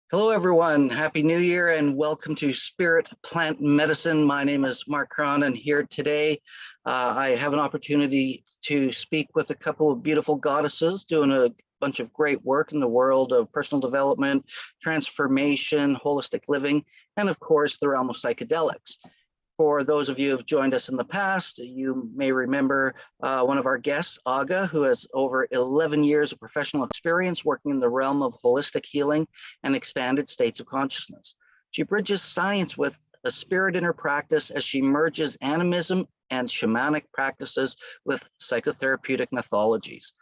Hello, everyone. Happy New Year and welcome to Spirit Plant Medicine. My name is Mark Cron, and here today I have an opportunity to speak with a couple of beautiful goddesses doing a bunch of great work in the world of personal development, transformation, holistic living, and of course, the realm of psychedelics. For those of you who have joined us in the past, you may remember one of our guests, Aga, who has over 11 years of professional experience working in the realm of holistic healing and expanded states of consciousness. She bridges science with a spirit in her practice as she merges animism and shamanic practices with psychotherapeutic mythologies.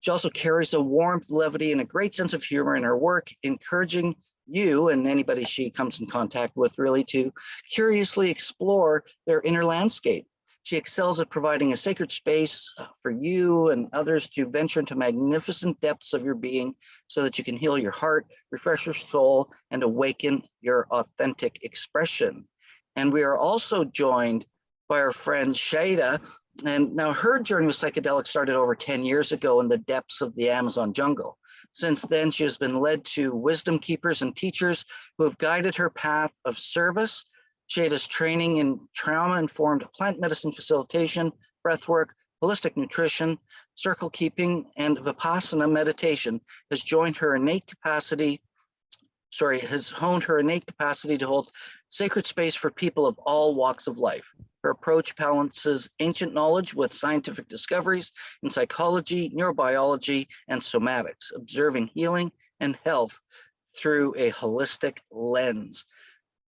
She also carries a warmth, levity, and a great sense of humor in her work, encouraging you and anybody she comes in contact with really to curiously explore their inner landscape. She excels at providing a sacred space for you and others to venture into magnificent depths of your being so that you can heal your heart, refresh your soul, and awaken your authentic expression. And we are also joined by our friend Shada. And now her journey with psychedelics started over 10 years ago in the depths of the Amazon jungle. Since then, she has been led to wisdom keepers and teachers who have guided her path of service. Shada's training in trauma-informed plant medicine facilitation, breathwork, holistic nutrition, circle keeping, and Vipassana meditation has honed her innate capacity to hold sacred space for people of all walks of life. Her approach balances ancient knowledge with scientific discoveries in psychology, neurobiology, and somatics, observing healing and health through a holistic lens.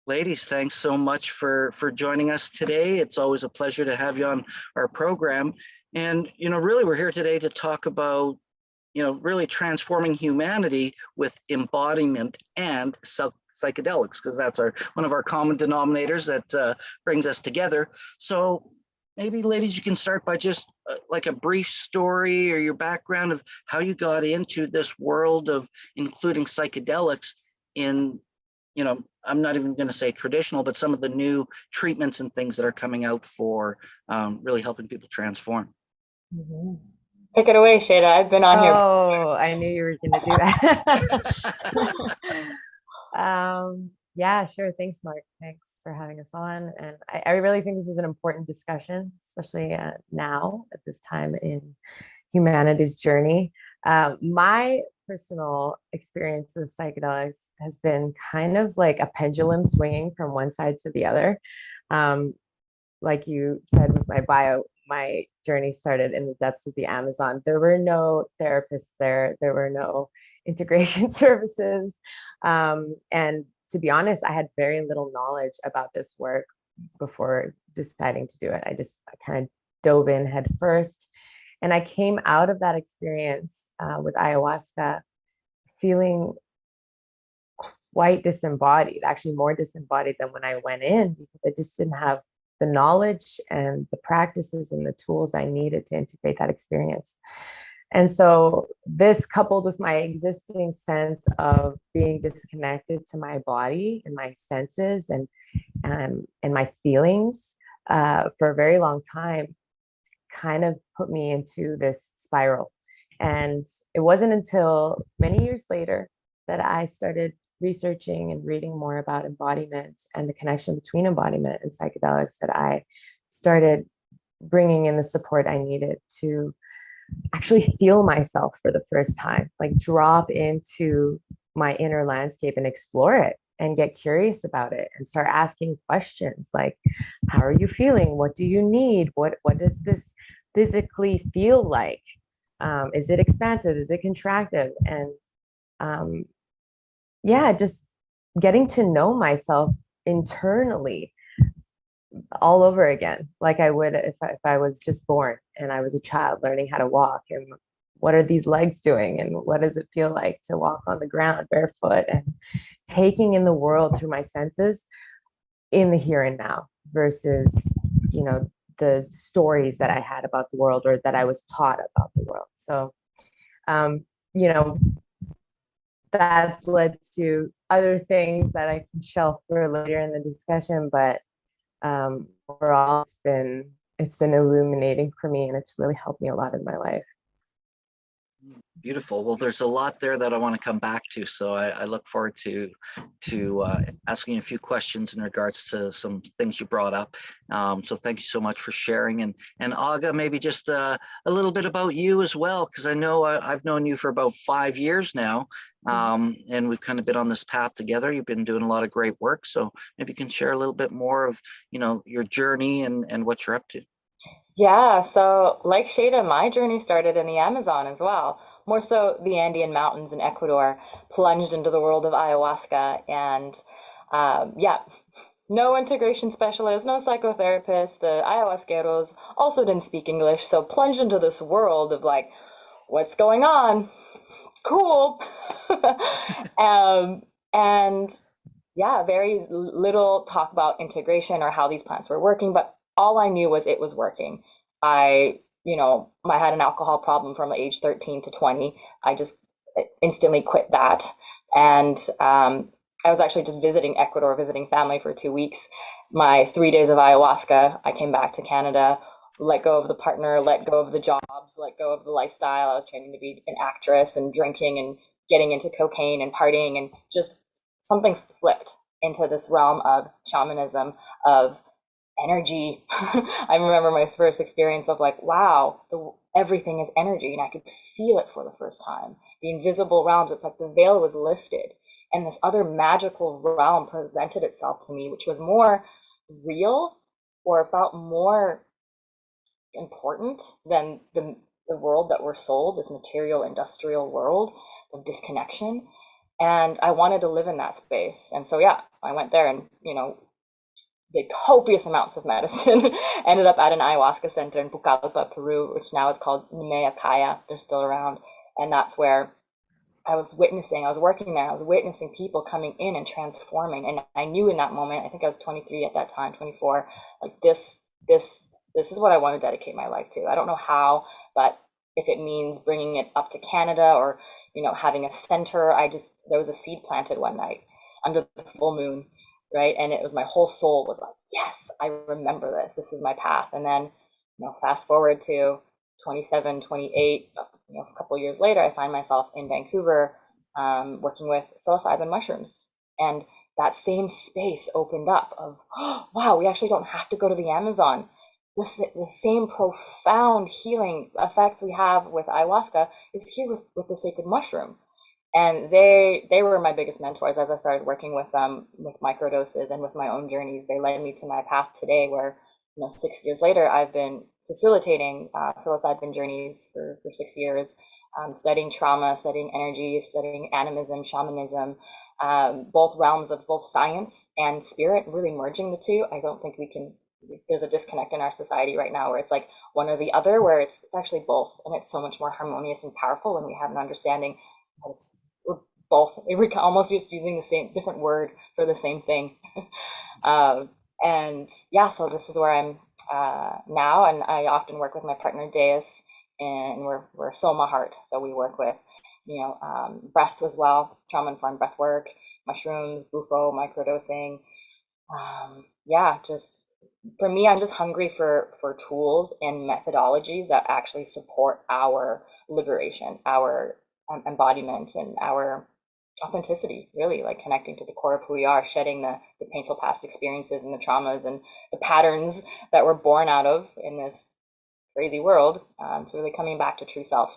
Ladies, thanks so much for joining us today. It's always a pleasure to have you on our program. And, really, we're here today to talk about really transforming humanity with embodiment and psychedelics, because that's one of our common denominators that brings us together. So maybe, ladies, you can start by just like a brief story or your background of how you got into this world of including psychedelics in, I'm not even going to say traditional, but some of the new treatments and things that are coming out for really helping people transform. Mm-hmm. Take it away, Shada. I've been on here. Oh, I knew you were going to do that. Yeah, sure. Thanks, Mark. Thanks for having us on. And I really think this is an important discussion, especially now at this time in humanity's journey. My personal experience with psychedelics has been kind of like a pendulum swinging from one side to the other. Like you said with my bio, my journey started in the depths of the Amazon. There were no therapists there. There were no integration services. And to be honest, I had very little knowledge about this work before deciding to do it. I kind of dove in head first. And I came out of that experience with ayahuasca feeling quite disembodied, actually more disembodied than when I went in, because I just didn't have the knowledge and the practices and the tools I needed to integrate that experience. And so this, coupled with my existing sense of being disconnected to my body and my senses and my feelings for a very long time, kind of put me into this spiral. And it wasn't until many years later that I started researching and reading more about embodiment and the connection between embodiment and psychedelics that I started bringing in the support I needed to actually feel myself for the first time, like drop into my inner landscape and explore it and get curious about it and start asking questions like, how are you feeling? What do you need? What does this physically feel like? Is it expansive? Is it contractive? And yeah, just getting to know myself internally all over again, like I would if I was just born and I was a child learning how to walk. And what are these legs doing? And what does it feel like to walk on the ground barefoot? And taking in the world through my senses in the here and now versus, the stories that I had about the world or that I was taught about the world. So, that's led to other things that I can shelf for later in the discussion, but overall it's been illuminating for me, and it's really helped me a lot in my life. Beautiful. Well, there's a lot there that I want to come back to, so I look forward to asking a few questions in regards to some things you brought up. So thank you so much for sharing. And Aga, maybe just a little bit about you as well, because I know I've known you for about 5 years now, and we've kind of been on this path together. You've been doing a lot of great work, so maybe you can share a little bit more of your journey and what you're up to. Yeah, so like Shada, my journey started in the Amazon as well. More so the Andean mountains in Ecuador, plunged into the world of ayahuasca. And yeah, no integration specialist, no psychotherapist. The ayahuasqueros also didn't speak English, so plunged into this world of like, what's going on? Cool. And yeah, very little talk about integration or how these plants were working, but all I knew was it was working. I had an alcohol problem from age 13 to 20. I just instantly quit that. And I was actually just visiting Ecuador, visiting family for 2 weeks. My 3 days of ayahuasca, I came back to Canada, let go of the partner, let go of the jobs, let go of the lifestyle. I was training to be an actress and drinking and getting into cocaine and partying, and just something flipped into this realm of shamanism, of energy. I remember my first experience of like, wow, everything is energy, and I could feel it for the first time. The invisible realms, it's like the veil was lifted, and this other magical realm presented itself to me, which was more real, or felt more important than the world that we're sold, this material industrial world of disconnection. And I wanted to live in that space. And so yeah, I went there and did copious amounts of medicine. Ended up at an ayahuasca center in Pucallpa, Peru, which now is called Nemea Kaya. They're still around. And that's where I was working there, I was witnessing people coming in and transforming. And I knew in that moment, I think I was 23 at that time, 24, like this is what I want to dedicate my life to. I don't know how, but if it means bringing it up to Canada, or having a center, there was a seed planted one night under the full moon, right? And it was, my whole soul was like, yes, I remember this. This is my path. And then, fast forward to 27, 28, a couple of years later, I find myself in Vancouver, working with psilocybin mushrooms. And that same space opened up of, oh, wow, we actually don't have to go to the Amazon. The same profound healing effects we have with ayahuasca is here with the sacred mushroom. And they were my biggest mentors as I started working with them with microdoses and with my own journeys. They led me to my path today, where 6 years later, I've been facilitating psilocybin journeys for 6 years, studying trauma, studying energy, studying animism, shamanism, both realms of both science and spirit, really merging the two. I don't think there's a disconnect in our society right now where it's like one or the other, where it's actually both. And it's so much more harmonious and powerful when we have an understanding that we're both. We're almost just using the same different word for the same thing. And yeah, so this is where I'm now, and I often work with my partner Deus, and we're Soma Heart. So we work with breath as well, trauma informed breath work, mushrooms, bufo, microdosing. Yeah, just for me, I'm just hungry for tools and methodologies that actually support our liberation, our embodiment, and our authenticity, really, like connecting to the core of who we are, shedding the painful past experiences and the traumas and the patterns that we're born out of in this crazy world, to really coming back to true self.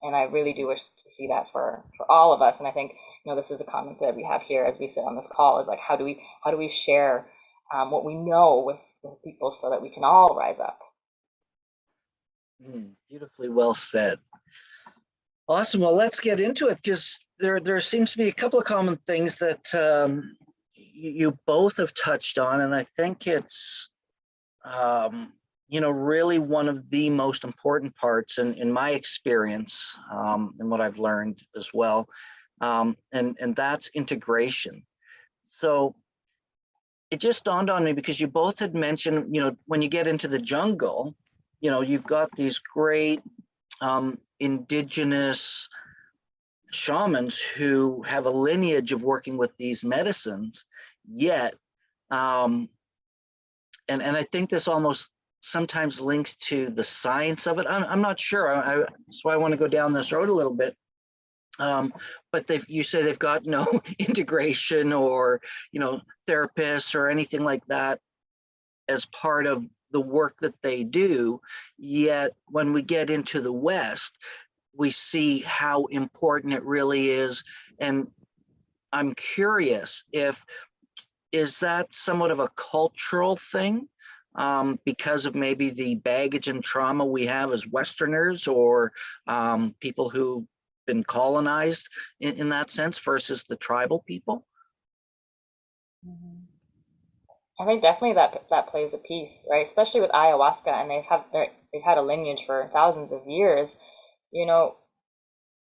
And I really do wish to see that for all of us. And I think this is a common thread we have here as we sit on this call, is like, how do we share what we know with people so that we can all rise up. Beautifully well said. Awesome. Well, let's get into it, because there seems to be a couple of common things that you both have touched on, and I think it's really one of the most important parts in my experience, and what I've learned as well, and that's integration. So it just dawned on me, because you both had mentioned, when you get into the jungle, you've got these great indigenous shamans who have a lineage of working with these medicines, yet, and I think this almost sometimes links to the science of it. I'm not sure. So I want to go down this road a little bit. But you say they've got no integration or, therapists or anything like that as part of the work that they do. Yet when we get into the West, we see how important it really is. And I'm curious is that somewhat of a cultural thing, because of maybe the baggage and trauma we have as Westerners, or people who've been colonized in that sense versus the tribal people? I think definitely that plays a piece, right? Especially with ayahuasca, and they've had a lineage for thousands of years. You know,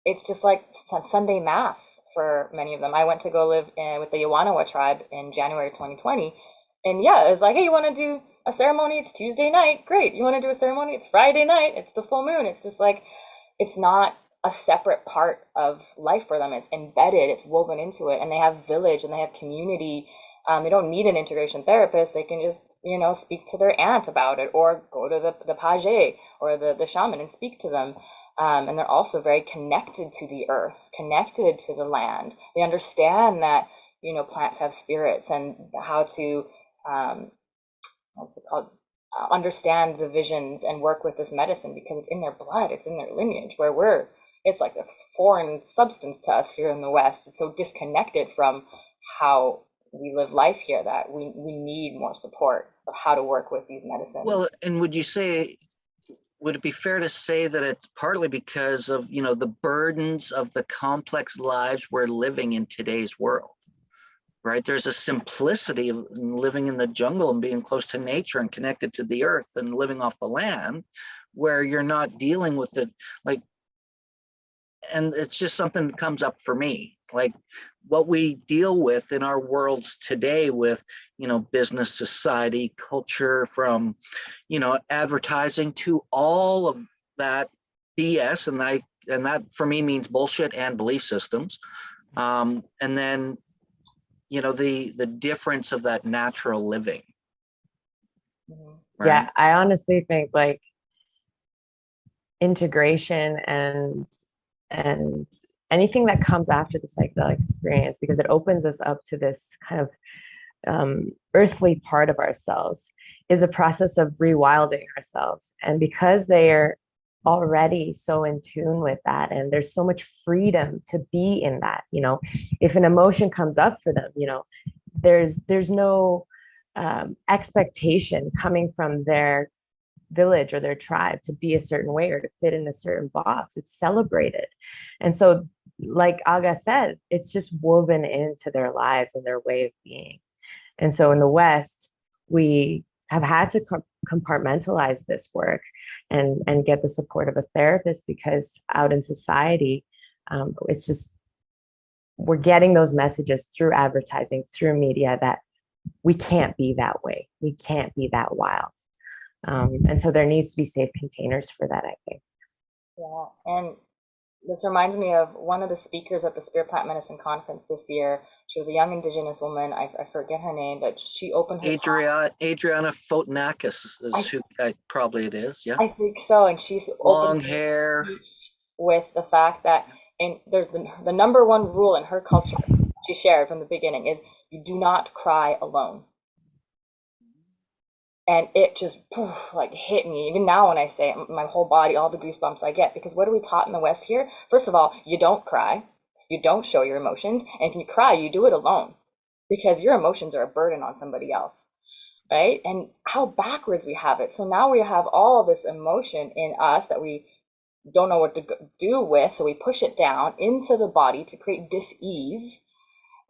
it's just like Sunday Mass for many of them. I went to go live with the Yawanawa tribe in January 2020, and yeah, it's like, hey, you want to do a ceremony? It's Tuesday night, great. You want to do a ceremony? It's Friday night. It's the full moon. It's just like, it's not a separate part of life for them. It's embedded. It's woven into it, and they have village and they have community. They don't need an integration therapist. They can just, speak to their aunt about it, or go to the page or the shaman and speak to them. And they're also very connected to the earth, connected to the land. They understand that, plants have spirits, and how to, what's it called? Understand the visions and work with this medicine, because it's in their blood, it's in their lineage, where it's like a foreign substance to us here in the West. It's so disconnected from how we live life here that we need more support of how to work with these medicines. Well, and would it be fair to say that it's partly because of, the burdens of the complex lives we're living in today's world, right? There's a simplicity of living in the jungle and being close to nature and connected to the earth and living off the land, where you're not dealing with it. And it's just something that comes up for me, like what we deal with in our worlds today with, business, society, culture, from, advertising to all of that BS. And that for me means bullshit and belief systems. And then, the difference of that natural living. Right? Yeah, I honestly think like integration and anything that comes after the psychedelic experience, because it opens us up to this kind of earthly part of ourselves, is a process of rewilding ourselves. And because they are already so in tune with that, and there's so much freedom to be in that, if an emotion comes up for them, there's no expectation coming from their village or their tribe to be a certain way or to fit in a certain box. It's celebrated. And so, like Aga said, it's just woven into their lives and their way of being. And so in the West, we have had to compartmentalize this work and get the support of a therapist, because out in society, it's just, we're getting those messages through advertising, through media, that we can't be that way. We can't be that wild. And so there needs to be safe containers for that, I think. Yeah, and this reminds me of one of the speakers at the Spirit Plant Medicine Conference this year. She was a young Indigenous woman. I forget her name, but she opened her Adriana Fotonakis is who probably it is. Yeah, I think so. And she's long hair, with the fact that, and there's the number one rule in her culture, she shared from the beginning, is you do not cry alone. And it just like hit me. Even now when I say it, my whole body, all the goosebumps I get, because what are we taught in the West here? First of all, you don't cry. You don't show your emotions. And if you cry, you do it alone, because your emotions are a burden on somebody else, right? And how backwards we have it. So now we have all this emotion in us that we don't know what to do with. So we push it down into the body to create dis-ease,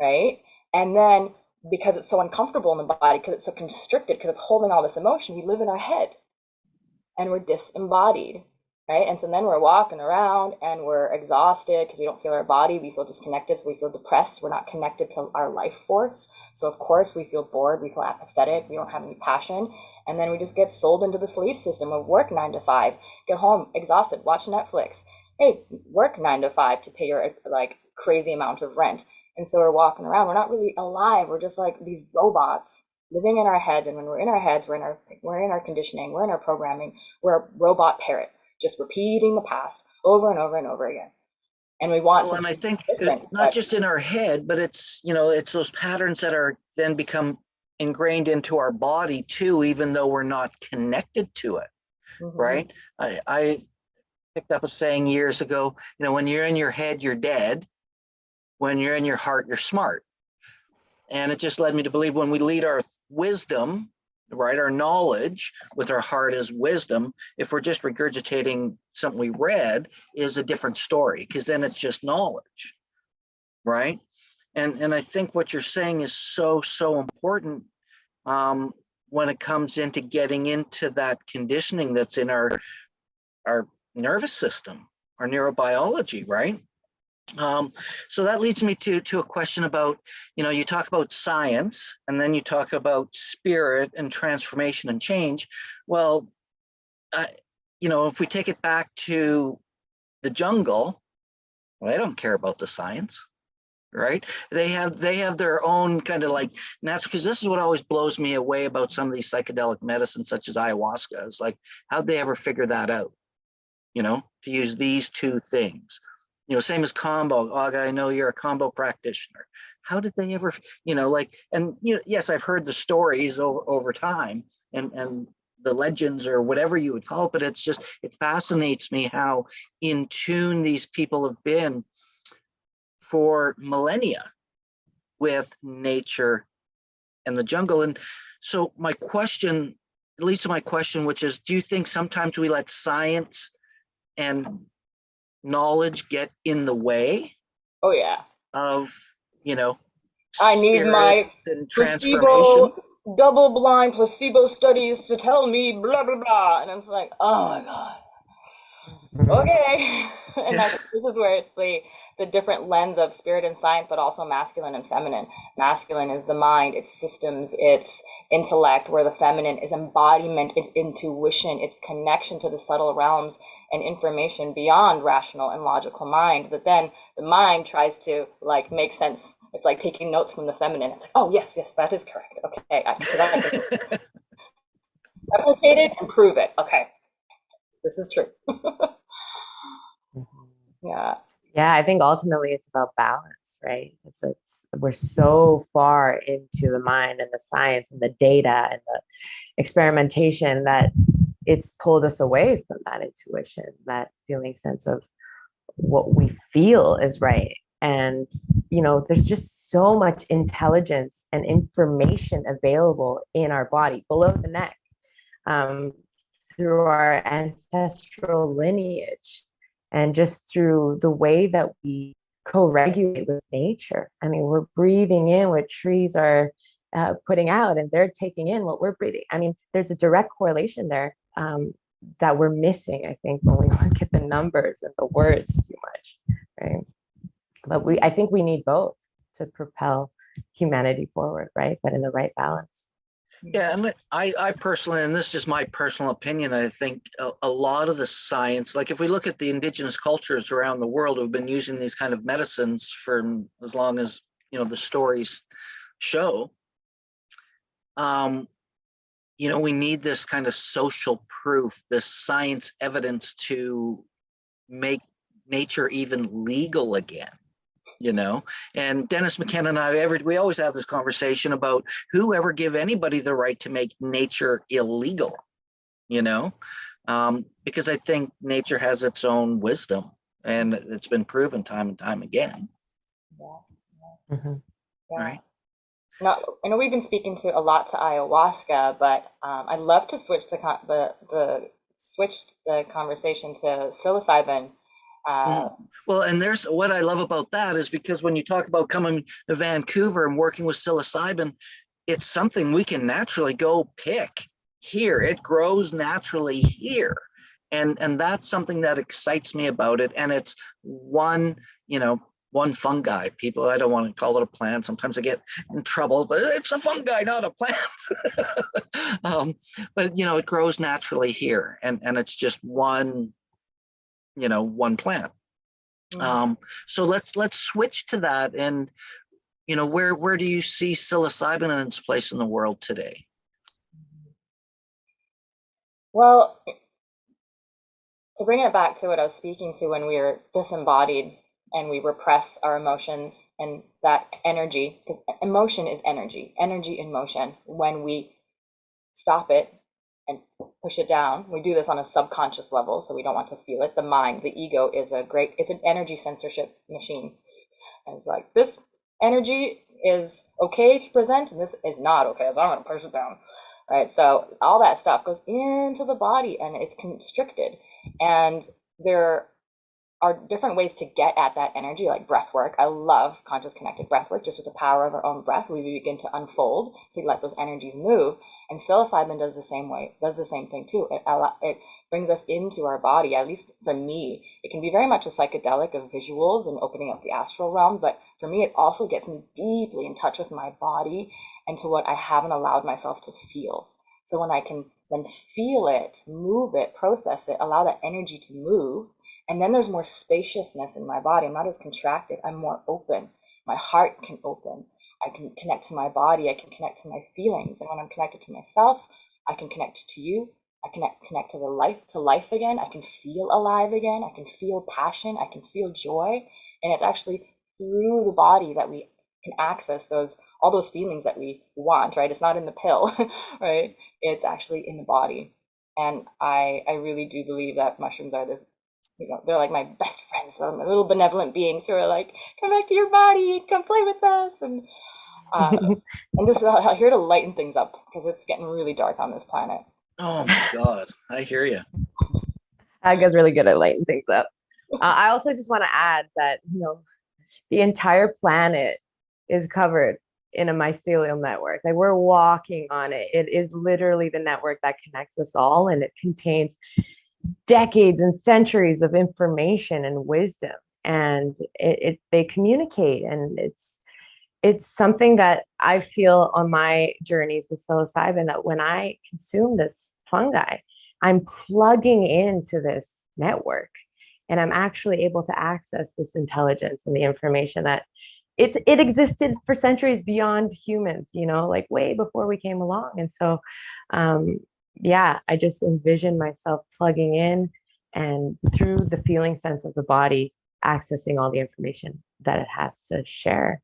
right? And then, because it's so uncomfortable in the body, because it's so constricted, because it's holding all this emotion, we live in our head and we're disembodied, right? And so then we're walking around and we're exhausted because we don't feel our body. We feel disconnected, so we feel depressed. We're not connected to our life force. So of course we feel bored, we feel apathetic, we don't have any passion. And then we just get sold into the sleep system of work 9 to 5, get home exhausted, watch Netflix. Hey, work 9 to 5 to pay your like crazy amount of rent. And so we're walking around, we're not really alive. We're just like these robots living in our heads, and when we're in our heads, we're in our conditioning, we're in our programming, we're a robot parrot, just repeating the past over and over and over again. And we want Well, to and I be think different, not just in our head, but it's, it's those patterns that are then become ingrained into our body too, even though we're not connected to it, right? I picked up a saying years ago, when you're in your head, you're dead. When you're in your heart, you're smart. And it just led me to believe when we lead our wisdom, right, our knowledge with our heart as wisdom, if we're just regurgitating something we read, is a different story, because then it's just knowledge, right? And I think what you're saying is so important when it comes into getting into that conditioning that's in our nervous system, our neurobiology, right? So that leads me to a question about, you talk about science, and then you talk about spirit and transformation and change. Well, if we take it back to the jungle, well, I don't care about the science, right? They have their own kind of like natural, because this is what always blows me away about some of these psychedelic medicines, such as ayahuasca. It's like, how'd they ever figure that out? To use these two things. Same as combo. Aga, I know you're a combo practitioner. How did they ever, yes, I've heard the stories over time and the legends or whatever you would call it, but it fascinates me how in tune these people have been for millennia with nature and the jungle. And so my question, which is, do you think sometimes we let science and knowledge get in the way of I need my and transformation? double-blind placebo studies to tell me blah blah blah, and it's like, oh my god, okay. And this is where it's the different lens of spirit and science, but also masculine and feminine. Masculine is the mind, its systems, its intellect, where the feminine is embodiment, its intuition, its connection to the subtle realms and information beyond rational and logical mind. But then the mind tries to make sense. It's like taking notes from the feminine. It's like, oh yes, that is correct. Okay, I can replicate it and prove it. Okay, this is true. Yeah, I think ultimately it's about balance, right? We're so far into the mind and the science and the data and the experimentation that it's pulled us away from that intuition, that feeling sense of what we feel is right. And, there's just so much intelligence and information available in our body below the neck, through our ancestral lineage, and just through the way that we co-regulate with nature. I mean, we're breathing in what trees are putting out, and they're taking in what we're breathing. I mean, there's a direct correlation there that we're missing, I think, when we look at the numbers and the words too much, right? But I think we need both to propel humanity forward, right? But in the right balance. Yeah, and I personally, and this is just my personal opinion, I think a lot of the science, like if we look at the indigenous cultures around the world who've been using these kind of medicines for as long as, the stories show, we need this kind of social proof, this science evidence to make nature even legal again. And Dennis McKenna and I, we always have this conversation about who ever give anybody the right to make nature illegal, because I think nature has its own wisdom, and it's been proven time and time again. Right. Now, I know we've been speaking a lot to ayahuasca, but I'd love to switch the conversation to psilocybin. Well, and there's what I love about that is because when you talk about coming to Vancouver and working with psilocybin, it's something we can naturally go pick here. It grows naturally here. And that's something that excites me about it. And it's one fungi. People, I don't want to call it a plant. Sometimes I get in trouble, but it's a fungi, not a plant. But it grows naturally here, and it's just one plant. So let's switch to that. And where do you see psilocybin in its place in the world today? Well, to bring it back to what I was speaking to when we were disembodied and we repress our emotions and that energy, because emotion is energy in motion. When we stop it and push it down, we do this on a subconscious level, so we don't want to feel it. The mind, the ego is it's an energy censorship machine. And it's like, this energy is okay to present and this is not okay, so I'm going to push it down. Right, so all that stuff goes into the body and it's constricted. And there are different ways to get at that energy, like breath work. I love conscious connected breath work. Just with the power of our own breath, we begin to unfold, to let those energies move. And psilocybin does the same thing too. It brings us into our body. At least for me, it can be very much a psychedelic of visuals and opening up the astral realm. But for me, it also gets me deeply in touch with my body and to what I haven't allowed myself to feel. So when I can then feel it, move it, process it, allow that energy to move, and then there's more spaciousness in my body. I'm not as contracted. I'm more open. My heart can open. I can connect to my body. I can connect to my feelings. And when I'm connected to myself, I can connect to you. I can connect to life again. I can feel alive again. I can feel passion. I can feel joy. And it's actually through the body that we can access all those feelings that we want, right? It's not in the pill, right? It's actually in the body. And I really do believe that mushrooms are this, they're like my best friends. They're my little benevolent beings who are like, come back to your body, come play with us. And I'm just here to lighten things up because it's getting really dark on this planet. Oh my God, I hear you. That guy's really good at lighting things up. I also just want to add that, the entire planet is covered in a mycelial network. Like, we're walking on it. It is literally the network that connects us all, and it contains decades and centuries of information and wisdom. And they communicate, and it's something that I feel on my journeys with psilocybin, that when I consume this fungi, I'm plugging into this network, and I'm actually able to access this intelligence and the information that it existed for centuries beyond humans, like way before we came along. And so, I just envision myself plugging in and through the feeling sense of the body, accessing all the information that it has to share.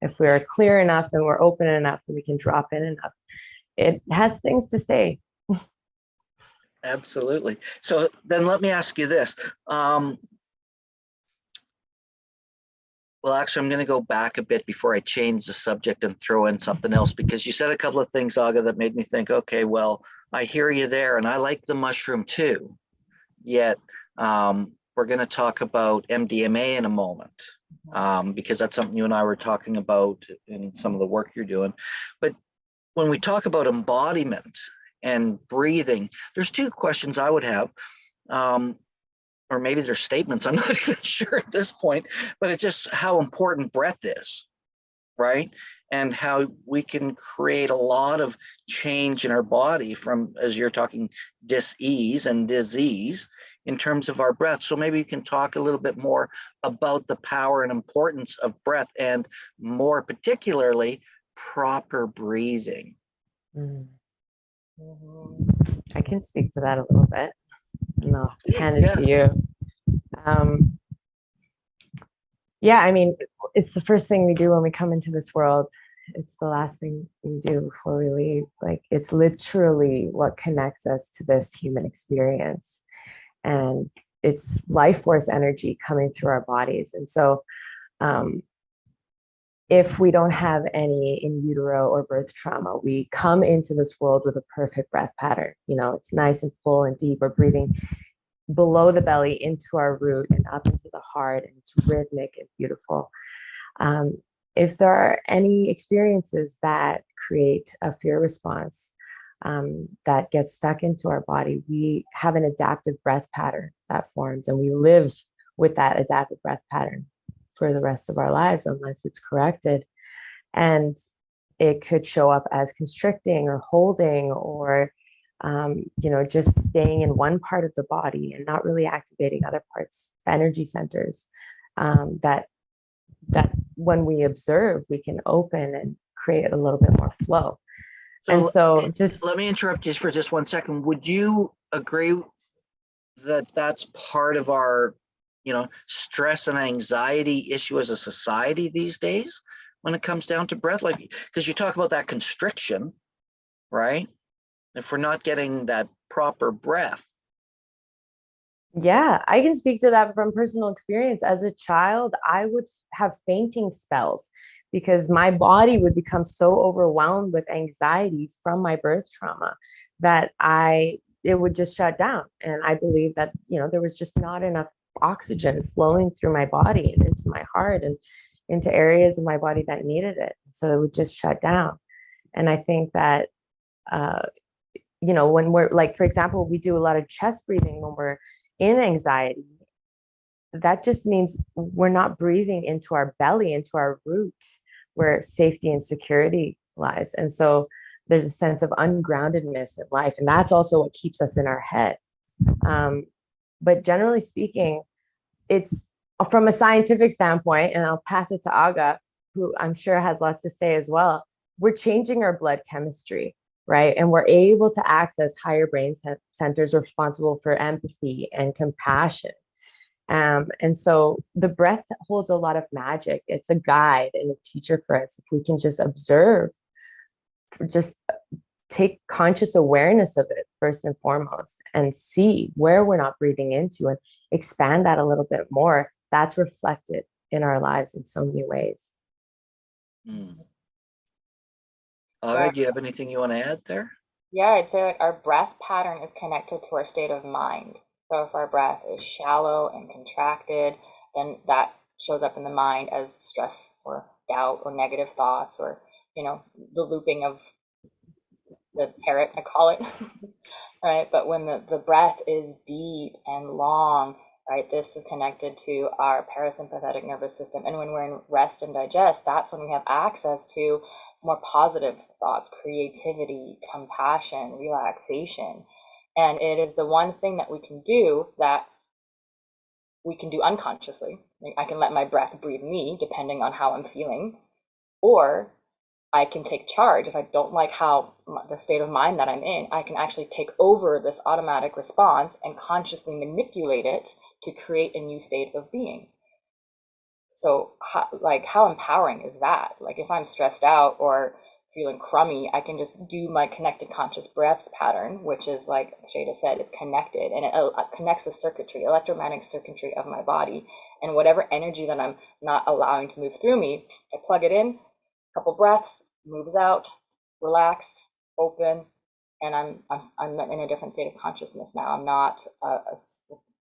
If we're clear enough and we're open enough and we can drop in enough, it has things to say. Absolutely. So then let me ask you this. Well, actually, I'm going to go back a bit before I change the subject and throw in something else, because you said a couple of things, Aga, that made me think, okay, well, I hear you there, and I like the mushroom too. Yet we're going to talk about MDMA in a moment, because that's something you and I were talking about in some of the work you're doing. But when we talk about embodiment and breathing, there's two questions I would have. Or maybe they're statements, I'm not even sure at this point, but it's just how important breath is, right? And how we can create a lot of change in our body from, as you're talking, dis-ease and disease in terms of our breath. So maybe you can talk a little bit more about the power and importance of breath, and more particularly, proper breathing. I can speak to that a little bit. No, hand it to you. I mean, it's the first thing we do when we come into this world. It's the last thing we do before we leave. Like, it's literally what connects us to this human experience. And it's life force energy coming through our bodies. And so if we don't have any in utero or birth trauma, we come into this world with a perfect breath pattern. It's nice and full and deep. We're breathing below the belly into our root and up into the heart, and it's rhythmic and beautiful. If there are any experiences that create a fear response that gets stuck into our body, we have an adaptive breath pattern that forms, and we live with that adaptive breath pattern for the rest of our lives unless it's corrected. And it could show up as constricting or holding, or just staying in one part of the body and not really activating other parts, energy centers that that when we observe, we can open and create a little bit more flow. And so just let me interrupt you for just 1 second. Would you agree that that's part of our, stress and anxiety issue as a society these days when it comes down to breath? Like, because you talk about that constriction, right? If we're not getting that proper breath. Yeah, I can speak to that from personal experience. As a child, I would have fainting spells because my body would become so overwhelmed with anxiety from my birth trauma that it would just shut down. And I believe that, there was just not enough oxygen flowing through my body and into my heart and into areas of my body that needed it. So it would just shut down. And I think that, when we're like, for example, we do a lot of chest breathing when we're in anxiety. That just means we're not breathing into our belly, into our root, where safety and security lies. And so there's a sense of ungroundedness in life. And that's also what keeps us in our head. But generally speaking, it's from a scientific standpoint, and I'll pass it to Aga, who I'm sure has lots to say as well. We're changing our blood chemistry, right? And we're able to access higher brain centers responsible for empathy and compassion. And so the breath holds a lot of magic. It's a guide and a teacher for us. If we can just observe, just take conscious awareness of it first and foremost, and see where we're not breathing into and expand that a little bit more, that's reflected in our lives in so many ways. Do you have anything you want to add there? Yeah, I'd say like our breath pattern is connected to our state of mind. So if our breath is shallow and contracted, then that shows up in the mind as stress or doubt or negative thoughts, or, the looping of the parrot, I call it, right? But when the breath is deep and long, right, this is connected to our parasympathetic nervous system. And when we're in rest and digest, that's when we have access to more positive thoughts, creativity, compassion, relaxation. And it is the one thing that we can do unconsciously. I can let my breath breathe me, depending on how I'm feeling, or I can take charge. If I don't like the state of mind that I'm in, I can actually take over this automatic response and consciously manipulate it to create a new state of being. So how empowering is that? Like if I'm stressed out or feeling crummy, I can just do my connected conscious breath pattern, which is, like Shada said, it's connected, and it connects the circuitry, electromagnetic circuitry of my body, and whatever energy that I'm not allowing to move through me, I plug it in, couple breaths, moves out, relaxed, open, and I'm in a different state of consciousness now. I'm not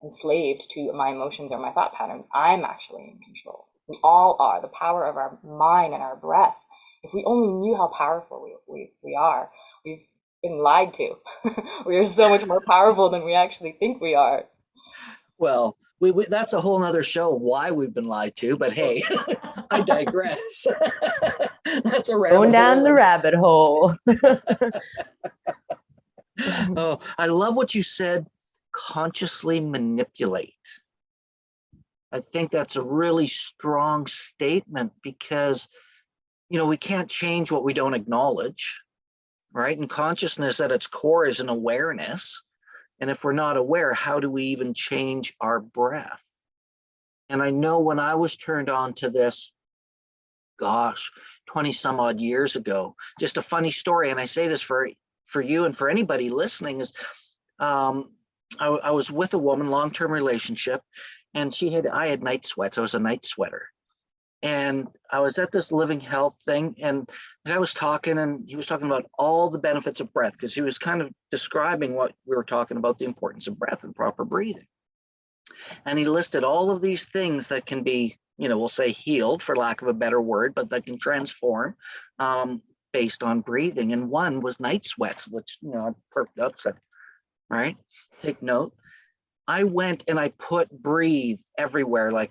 enslaved to my emotions or my thought patterns. I'm actually in control. We all are. The power of our mind and our breath. If we only knew how powerful we are, we've been lied to. We are so much more powerful than we actually think we are. Well, that's a whole nother show, why we've been lied to, but hey, I digress. That's a rabbit going down hole. the rabbit hole. Oh, I love what you said, consciously manipulate. I think that's a really strong statement because, we can't change what we don't acknowledge, right? And consciousness at its core is an awareness. And if we're not aware, how do we even change our breath? And I know when I was turned on to this, 20 some odd years ago, just a funny story. And I say this for you and for anybody listening is, I was with a woman, long-term relationship, and I had night sweats. I was a night sweater. And I was at this living health thing, and the guy was talking, and he was talking about all the benefits of breath, because he was kind of describing what we were talking about, the importance of breath and proper breathing. And he listed all of these things that can be, we'll say healed, for lack of a better word, but that can transform based on breathing. And one was night sweats, which, I perked up, said, right, take note. I went and I put breathe everywhere, like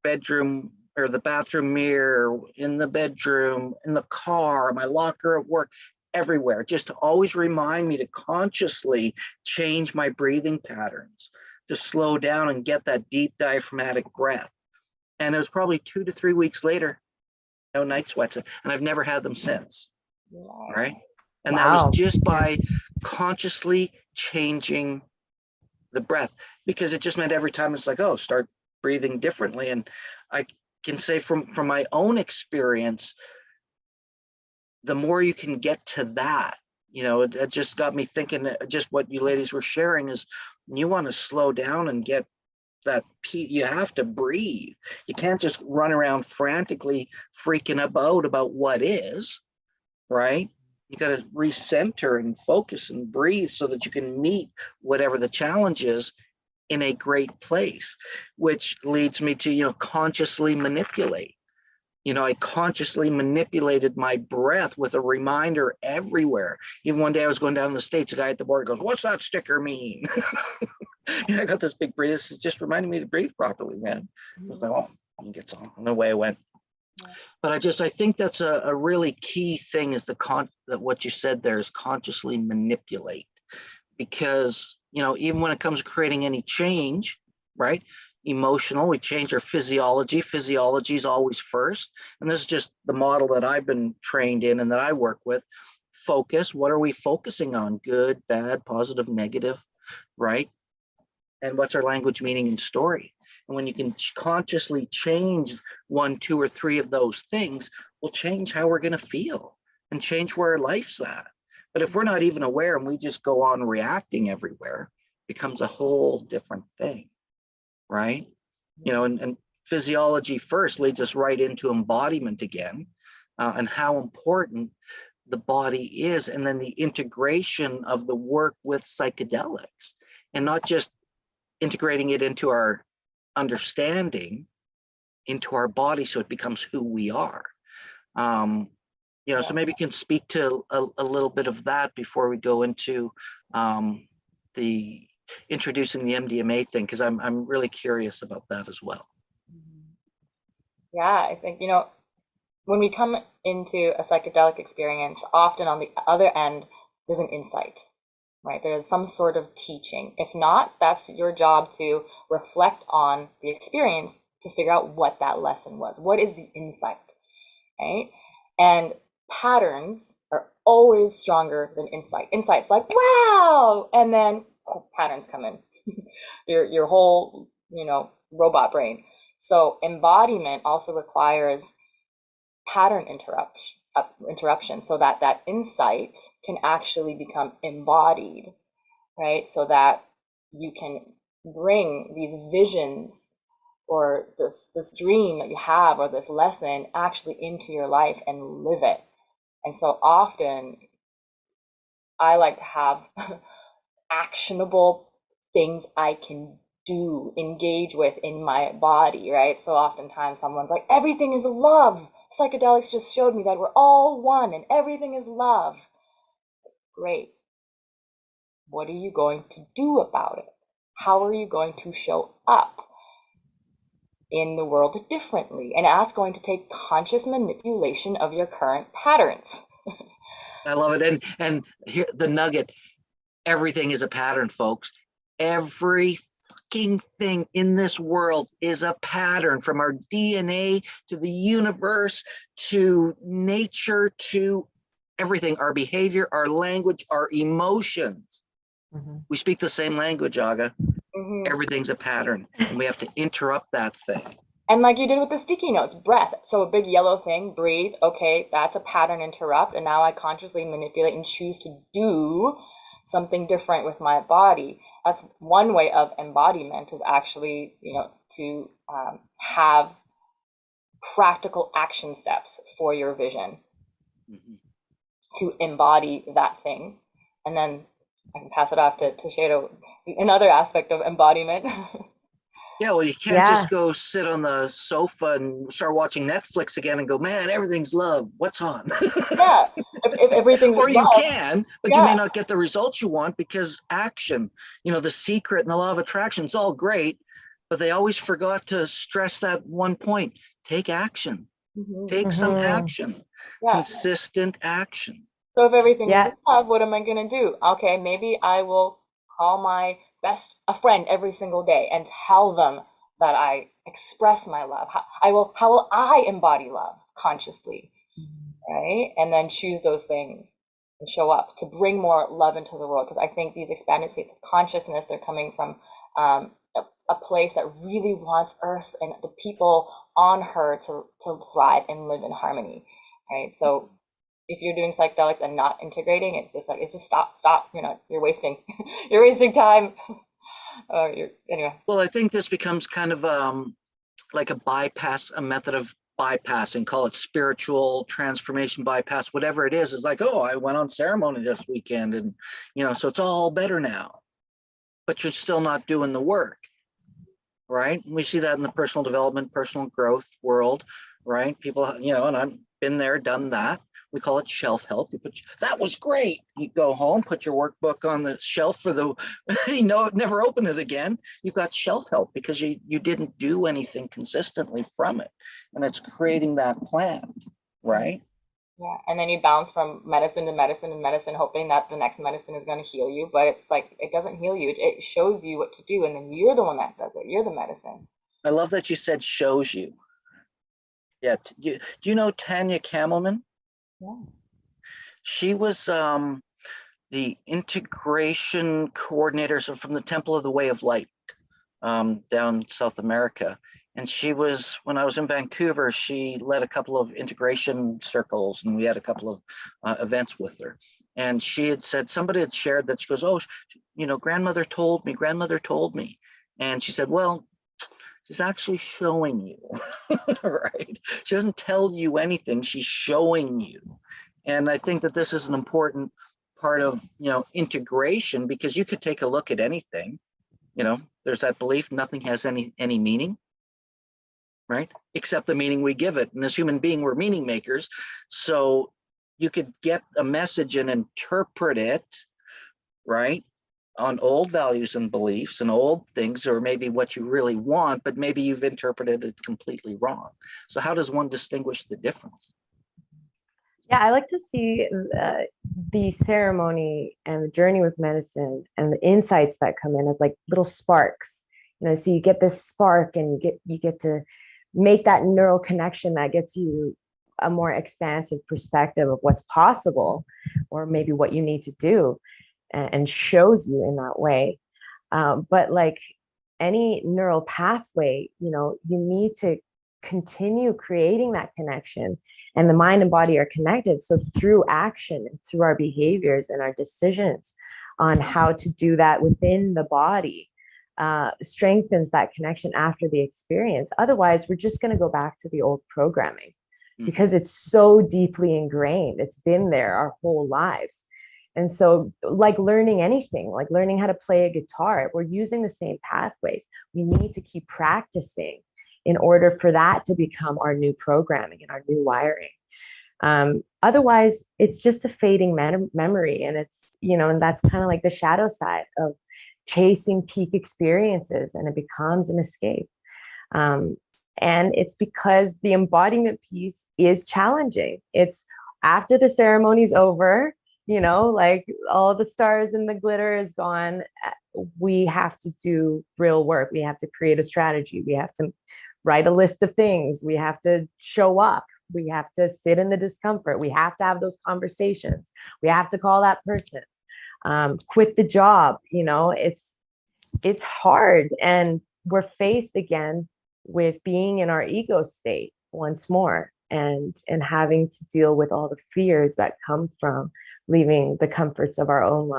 bedroom or the bathroom mirror, in the bedroom, in the car, my locker at work, everywhere, just to always remind me to consciously change my breathing patterns, to slow down and get that deep diaphragmatic breath. And it was probably 2 to 3 weeks later, no night sweats, and I've never had them since. Right. And that was just by consciously changing the breath, because it just meant every time it's like, oh, start breathing differently. And I can say from my own experience, the more you can get to that, it just got me thinking that just what you ladies were sharing is you want to slow down and get that you have to breathe. You can't just run around frantically freaking about what is, right? You got to recenter and focus and breathe so that you can meet whatever the challenge is in a great place, which leads me to, consciously manipulate. I consciously manipulated my breath with a reminder everywhere. Even one day I was going down to the States, a guy at the border goes, "What's that sticker mean?" I got this big breathe. It's just reminding me to breathe properly, man. I was like, oh, and gets on. And away I went. But I think that's a really key thing is that what you said there is consciously manipulate, because, even when it comes to creating any change, right? Emotional, we change our physiology. Physiology is always first. And this is just the model that I've been trained in and that I work with. Focus. What are we focusing on? Good, bad, positive, negative, right? And what's our language, meaning, and story? And when you can consciously change 1, 2, or 3 of those things, will change how we're going to feel and change where our life's at. But if we're not even aware and we just go on reacting everywhere, it becomes a whole different thing, right? And physiology first leads us right into embodiment again, and how important the body is, and then the integration of the work with psychedelics, and not just integrating it into our understanding, into our body, so it becomes who we are. So maybe you can speak to a little bit of that before we go into the introducing the MDMA thing, because I'm really curious about that as well. Yeah, I think, when we come into a psychedelic experience, often on the other end, there's an insight, right? There's some sort of teaching. If not, that's your job to reflect on the experience to figure out what that lesson was. What is the insight, right? And patterns are always stronger than insight. Insight's like, wow, and then patterns come in. your whole, robot brain. So embodiment also requires pattern interruption, so that insight can actually become embodied, right? So that you can bring these visions or this dream that you have or this lesson actually into your life and live it. And so often I like to have actionable things I can do, engage with in my body, right? So oftentimes someone's like, everything is love. Psychedelics just showed me that we're all one and everything is love. Great. What are you going to do about it? How are you going to show up in the world differently? And that's going to take conscious manipulation of your current patterns. I love it. And here the nugget, everything is a pattern, folks. Every fucking thing in this world is a pattern, from our DNA to the universe to nature to everything, our behavior, our language, our emotions. We speak the same language, Aga. Everything's a pattern, and we have to interrupt that thing. And like you did with the sticky notes, breath. So a big yellow thing, breathe. Okay, that's a pattern interrupt. And now I consciously manipulate and choose to do something different with my body. That's one way of embodiment, is actually, to have practical action steps for your vision to embody that thing. And then I can pass it off to Shada, another aspect of embodiment. Yeah, well, you can't just go sit on the sofa and start watching Netflix again and go, man, everything's love. What's on? Yeah, if everything's or you love, can, but you may not get the results you want, because action, the secret and the law of attraction, it's all great, but they always forgot to stress that one point. Take action. Take some action. Consistent action. So if everything is love, what am I going to do? Okay, maybe I will call my a friend every single day and tell them that I express my love? How will I embody love consciously, right? And then choose those things and show up to bring more love into the world. Because I think these expanded states of consciousness, they're coming from a place that really wants Earth and the people on her to thrive and live in harmony, right? So if you're doing psychedelics and not integrating, it's just stop. You're wasting you're wasting time. Anyway. Well, I think this becomes kind of like a method of bypassing, call it spiritual transformation bypass, whatever it is like, oh, I went on ceremony this weekend and, so it's all better now, but you're still not doing the work, right? We see that in the personal development, personal growth world, right? People, and I've been there, done that. We call it shelf help. That was great. You go home, put your workbook on the shelf for never open it again. You've got shelf help because you didn't do anything consistently from it. And it's creating that plan, right? Yeah, and then you bounce from medicine to medicine and medicine, hoping that the next medicine is going to heal you. But it's like, it doesn't heal you. It shows you what to do. And then you're the one that does it. You're the medicine. I love that you said shows you. Yeah. Do you know Tanya Kamelman? Yeah. She was the integration coordinator from the Temple of the Way of Light down in South America. And she was, when I was in Vancouver, she led a couple of integration circles and we had a couple of events with her. And she had said, somebody had shared that, she goes, oh, grandmother told me. And she said, well, she's actually showing you, right? She doesn't tell you anything, she's showing you. And I think that this is an important part of, integration, because you could take a look at anything, there's that belief nothing has any meaning, right? Except the meaning we give it. And as human being, we're meaning makers. So you could get a message and interpret it, right? On old values and beliefs and old things, or maybe what you really want, but maybe you've interpreted it completely wrong. So how does one distinguish the difference? Yeah, I like to see the ceremony and the journey with medicine and the insights that come in as like little sparks. So you get this spark and you get to make that neural connection that gets you a more expansive perspective of what's possible, or maybe what you need to do, and shows you in that way. But like any neural pathway, you need to continue creating that connection, and the mind and body are connected. So through action and through our behaviors and our decisions on how to do that within the body strengthens that connection after the experience. Otherwise, we're just going to go back to the old programming because it's so deeply ingrained. It's been there our whole lives. And so like learning anything, like learning how to play a guitar, we're using the same pathways. We need to keep practicing in order for that to become our new programming and our new wiring. Otherwise, it's just a fading memory. And it's, and that's kind of like the shadow side of chasing peak experiences, and it becomes an escape. And it's because the embodiment piece is challenging. It's after the ceremony's over, like all the stars and the glitter is gone, we have to do real work. We have to create a strategy. We have to write a list of things. We have to show up. We have to sit in the discomfort. We have to have those conversations. We have to call that person, quit the job. It's hard. And we're faced again with being in our ego state once more, and having to deal with all the fears that come from leaving the comforts of our own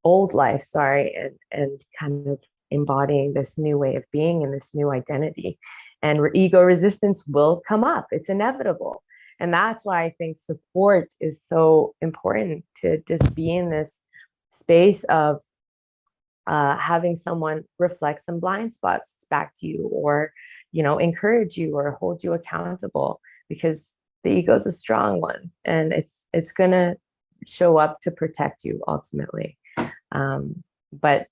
old life, and kind of embodying this new way of being and this new identity. And ego resistance will come up. It's inevitable. And that's why I think support is so important, to just be in this space of having someone reflect some blind spots back to you, or encourage you or hold you accountable, because the ego is a strong one, and it's gonna show up to protect you ultimately. But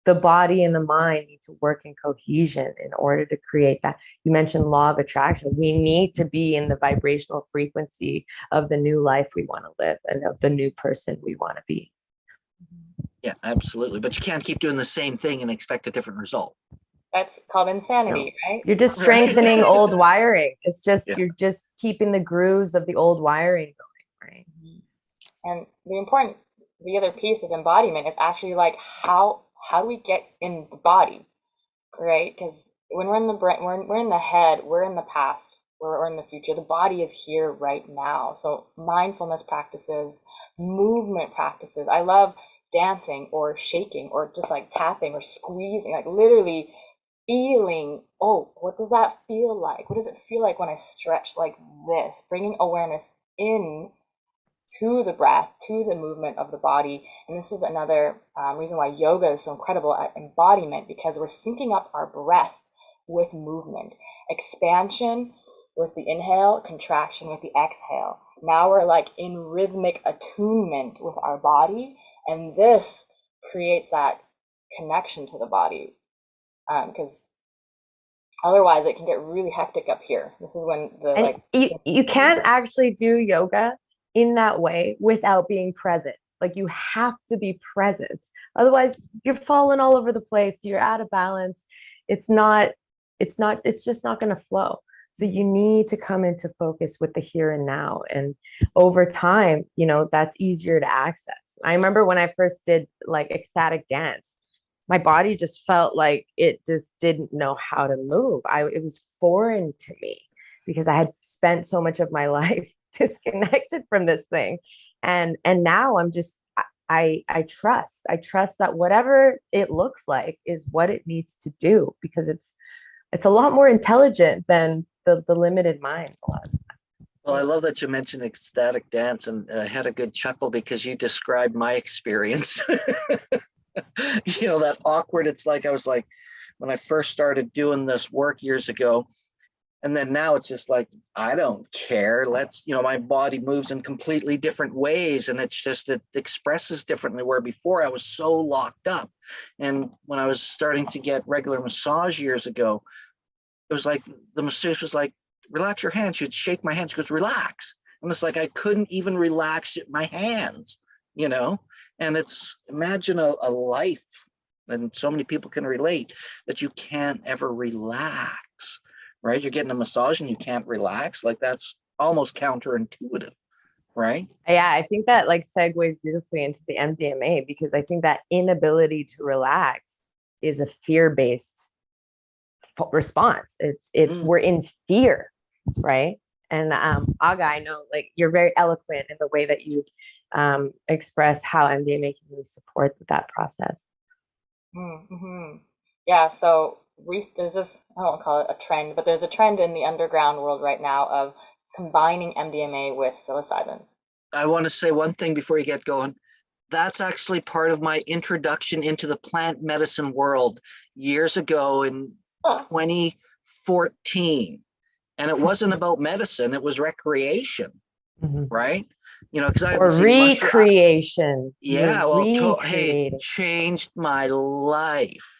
the body and the mind need to work in cohesion in order to create that. You mentioned law of attraction. We need to be in the vibrational frequency of the new life we want to live and of the new person we want to be. Yeah, absolutely. But you can't keep doing the same thing and expect a different result. That's called insanity, right? You're just Right. strengthening old wiring. It's just, Yeah. you're just keeping the grooves of the old wiring going, right? Mhm. And the other piece of embodiment is actually like how do we get in the body, right? Because when we're in the brain, we're in the head, we're in the past, we're in the future. The body is here right now. So mindfulness practices, movement practices. I love dancing or shaking or just like tapping or squeezing, like literally feeling, oh, what does that feel like? What does it feel like when I stretch like this? Bringing awareness in to the breath, to the movement of the body. And this is another reason why yoga is so incredible at embodiment, because we're syncing up our breath with movement, expansion with the inhale, contraction with the exhale. Now we're like in rhythmic attunement with our body, and this creates that connection to the body, because otherwise it can get really hectic up here. This is when the And like you can't actually do yoga in that way without being present. Like you have to be present. Otherwise, you're falling all over the place. You're out of balance. It's not, it's just not going to flow. So you need to come into focus with the here and now. And over time, that's easier to access. I remember when I first did like ecstatic dance, my body just felt like it just didn't know how to move. It was foreign to me because I had spent so much of my life disconnected from this thing. And now I'm just, I trust that whatever it looks like is what it needs to do, because it's a lot more intelligent than the limited mind a lot of the time. Well, I love that you mentioned ecstatic dance, and I had a good chuckle because you described my experience. That awkward. It's like I was like, when I first started doing this work years ago, and then now it's just like, I don't care. My body moves in completely different ways, and it expresses differently, where before I was so locked up. And when I was starting to get regular massage years ago, it was like the masseuse was like, relax your hands. She'd shake my hands. She goes, relax. And it's like I couldn't even relax my hands, and imagine a life, and so many people can relate, that you can't ever relax, right? You're getting a massage and you can't relax. Like that's almost counterintuitive, right? Yeah, I think that like segues beautifully into the MDMA, because I think that inability to relax is a fear-based response. We're in fear, right? And Aga, I know like you're very eloquent in the way that you express how MDMA can really support that process. Mm-hmm. Yeah, so there's this, I don't call it a trend, but there's a trend in the underground world right now of combining MDMA with psilocybin. I want to say one thing before you get going. That's actually part of my introduction into the plant medicine world years ago in 2014. And it wasn't about medicine, it was recreation, right? Because I or recreation. hey, changed my life.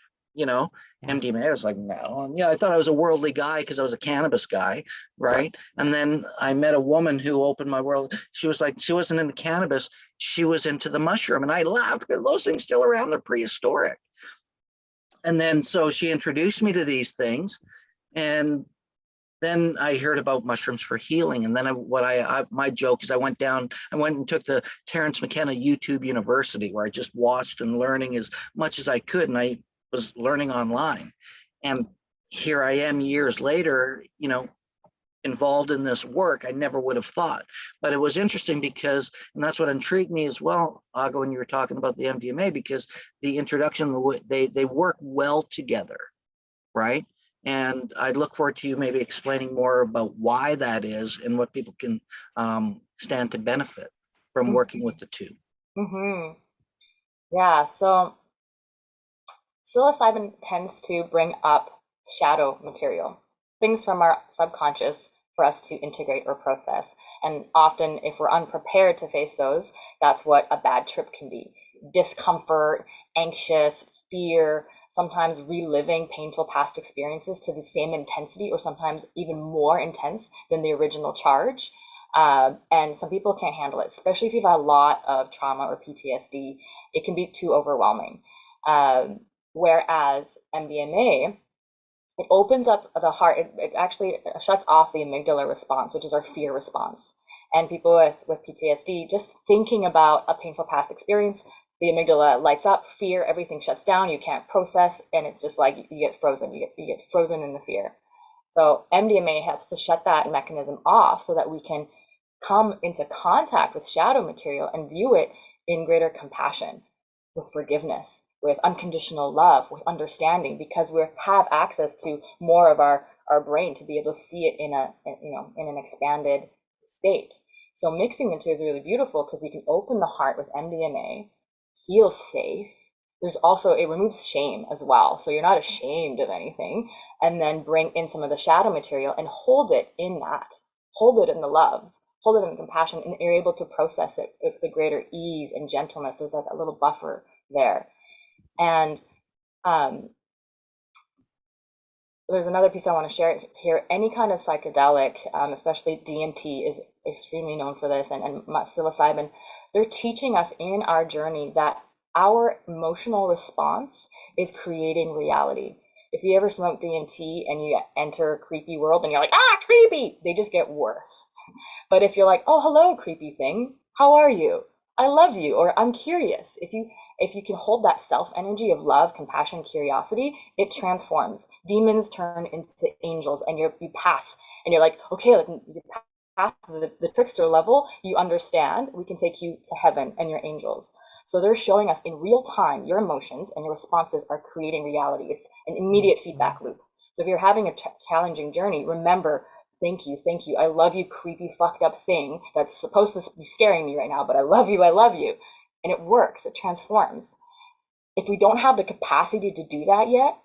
MDMA, I was like, no. And I thought I was a worldly guy because I was a cannabis guy, right? And then I met a woman who opened my world. She was like, she wasn't into cannabis, she was into the mushroom. And I laughed because those things still around, they're prehistoric. And then so she introduced me to these things. And then I heard about mushrooms for healing. And then my joke is I went and took the Terrence McKenna YouTube University, where I just watched and learning as much as I could. And I was learning online. And here I am years later, involved in this work. I never would have thought, but it was interesting because, and that's what intrigued me as well, Aga, when you were talking about the MDMA, because the introduction, they work well together, right? And I look forward to you maybe explaining more about why that is and what people can stand to benefit from working with the two. Mm-hmm. Yeah, so psilocybin tends to bring up shadow material, things from our subconscious for us to integrate or process. And often, if we're unprepared to face those, that's what a bad trip can be. Discomfort, anxious, fear, sometimes reliving painful past experiences to the same intensity or sometimes even more intense than the original charge. And some people can't handle it, especially if you've had a lot of trauma or PTSD. It can be too overwhelming. Whereas MDMA it opens up the heart. It actually shuts off the amygdala response, which is our fear response. And people with PTSD, just thinking about a painful past experience, the amygdala lights up, fear, everything shuts down, you can't process, and it's just like you get frozen. You get frozen in the fear. So MDMA helps to shut that mechanism off so that we can come into contact with shadow material and view it in greater compassion, with forgiveness, with unconditional love, with understanding, because we have access to more of our brain to be able to see it in in an expanded state. So mixing the two is really beautiful because you can open the heart with MDMA, feel safe. There's also, it removes shame as well. So you're not ashamed of anything, and then bring in some of the shadow material and hold it in that, hold it in the love, hold it in the compassion, and you're able to process it with the greater ease and gentleness. There's like a little buffer there. And there's another piece I want to share here. Any kind of psychedelic, especially DMT, is extremely known for this, and psilocybin. They're teaching us in our journey that our emotional response is creating reality. If you ever smoke DMT and you enter a creepy world and you're like, ah, creepy, they just get worse. But if you're like, oh, hello, creepy thing, how are you? I love you, or I'm curious. If you can hold that self energy of love, compassion, curiosity, it transforms. Demons turn into angels, and you pass, and you're like, okay, like, you pass the trickster level, you understand, we can take you to heaven and your angels. So they're showing us in real time your emotions and your responses are creating reality. It's an immediate feedback loop. So if you're having a challenging journey, remember, thank you, I love you, creepy, fucked up thing that's supposed to be scaring me right now, but I love you. And it works, it transforms. If we don't have the capacity to do that yet,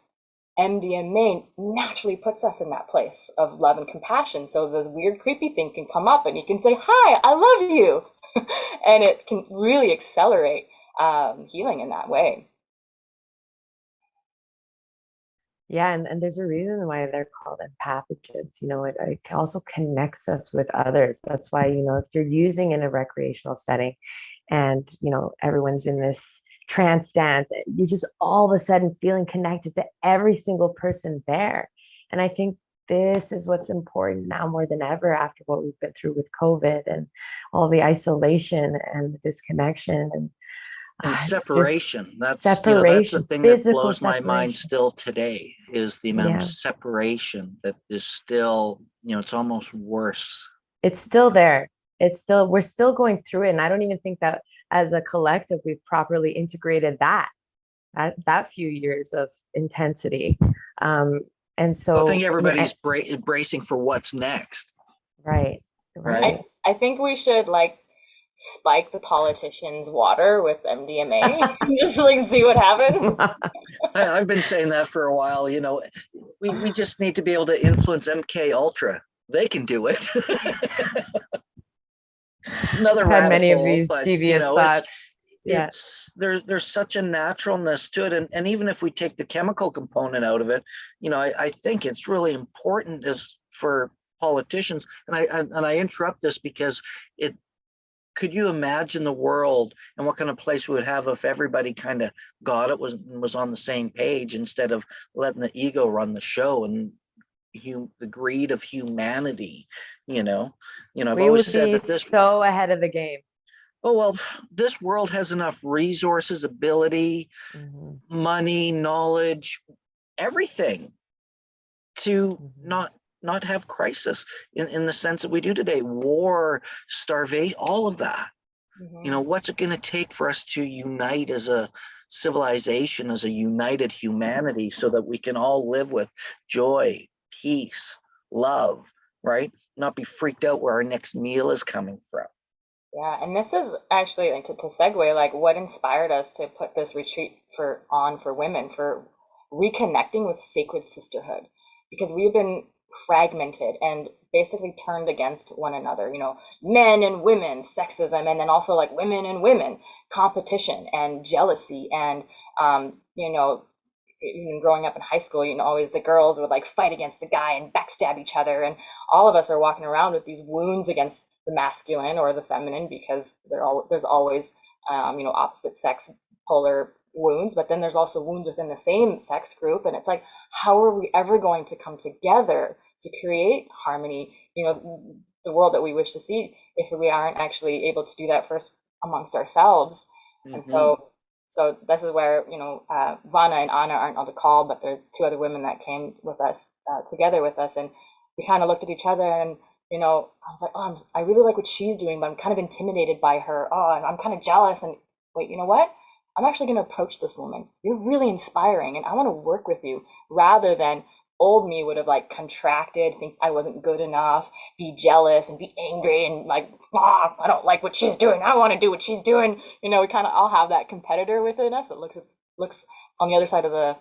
MDMA naturally puts us in that place of love and compassion. So the weird, creepy thing can come up and you can say, hi, I love you. And it can really accelerate healing in that way. Yeah, and there's a reason why they're called empathogens. It also connects us with others. That's why, if you're using in a recreational setting and, everyone's in this trance dance, you just all of a sudden feeling connected to every single person there. And I think this is what's important now more than ever after what we've been through with COVID and all the isolation and the disconnection and separation. That's separation, that's the thing that blows my mind separation. still today, is the amount of separation that is still, it's almost worse. It's still there. We're still going through it. And I don't even think that as a collective, we've properly integrated that few years of intensity. And so I think everybody's bracing for what's next. Right. I think we should spike the politicians' water with MDMA, just see what happens. I've been saying that for a while. We just need to be able to influence MK Ultra. They can do it. Another I've had many of hole, these but, devious thoughts. There's such a naturalness to it, and even if we take the chemical component out of it, I think it's really important as for politicians. And I interrupt this because could you imagine the world and what kind of place we would have if everybody kind of got it, was on the same page, instead of letting the ego run the show and the greed of humanity. I've always said that this so ahead of the game. Oh, well, this world has enough resources, ability, money, knowledge, everything to not have crisis in the sense that we do today. War, starvation, all of that. What's it going to take for us to unite as a civilization, as a united humanity, so that we can all live with joy, peace, love, right? Not be freaked out where our next meal is coming from. Yeah, and this is actually, to segue, what inspired us to put this retreat on for women, for reconnecting with sacred sisterhood, because we've been fragmented and basically turned against one another. Men and women, sexism, and then also women and women, competition and jealousy, and even growing up in high school, always the girls would fight against the guy and backstab each other, and all of us are walking around with these wounds against the masculine or the feminine, because there's always opposite sex polar wounds, but then there's also wounds within the same sex group, and it's how are we ever going to come together to create harmony, the world that we wish to see, if we aren't actually able to do that first amongst ourselves? And so this is where, Vana and Anna aren't on the call, but there's two other women that came with us, together with us, and we kind of looked at each other, and I was like, oh, I really like what she's doing, but I'm kind of intimidated by her. Oh, and I'm kind of jealous. And wait, you know what? I'm actually going to approach this woman. You're really inspiring, and I want to work with you, rather than old me would have like contracted, think I wasn't good enough, be jealous and be angry and like, I don't like what she's doing. I want to do what she's doing. We kind of all have that competitor within us that looks on the other side of the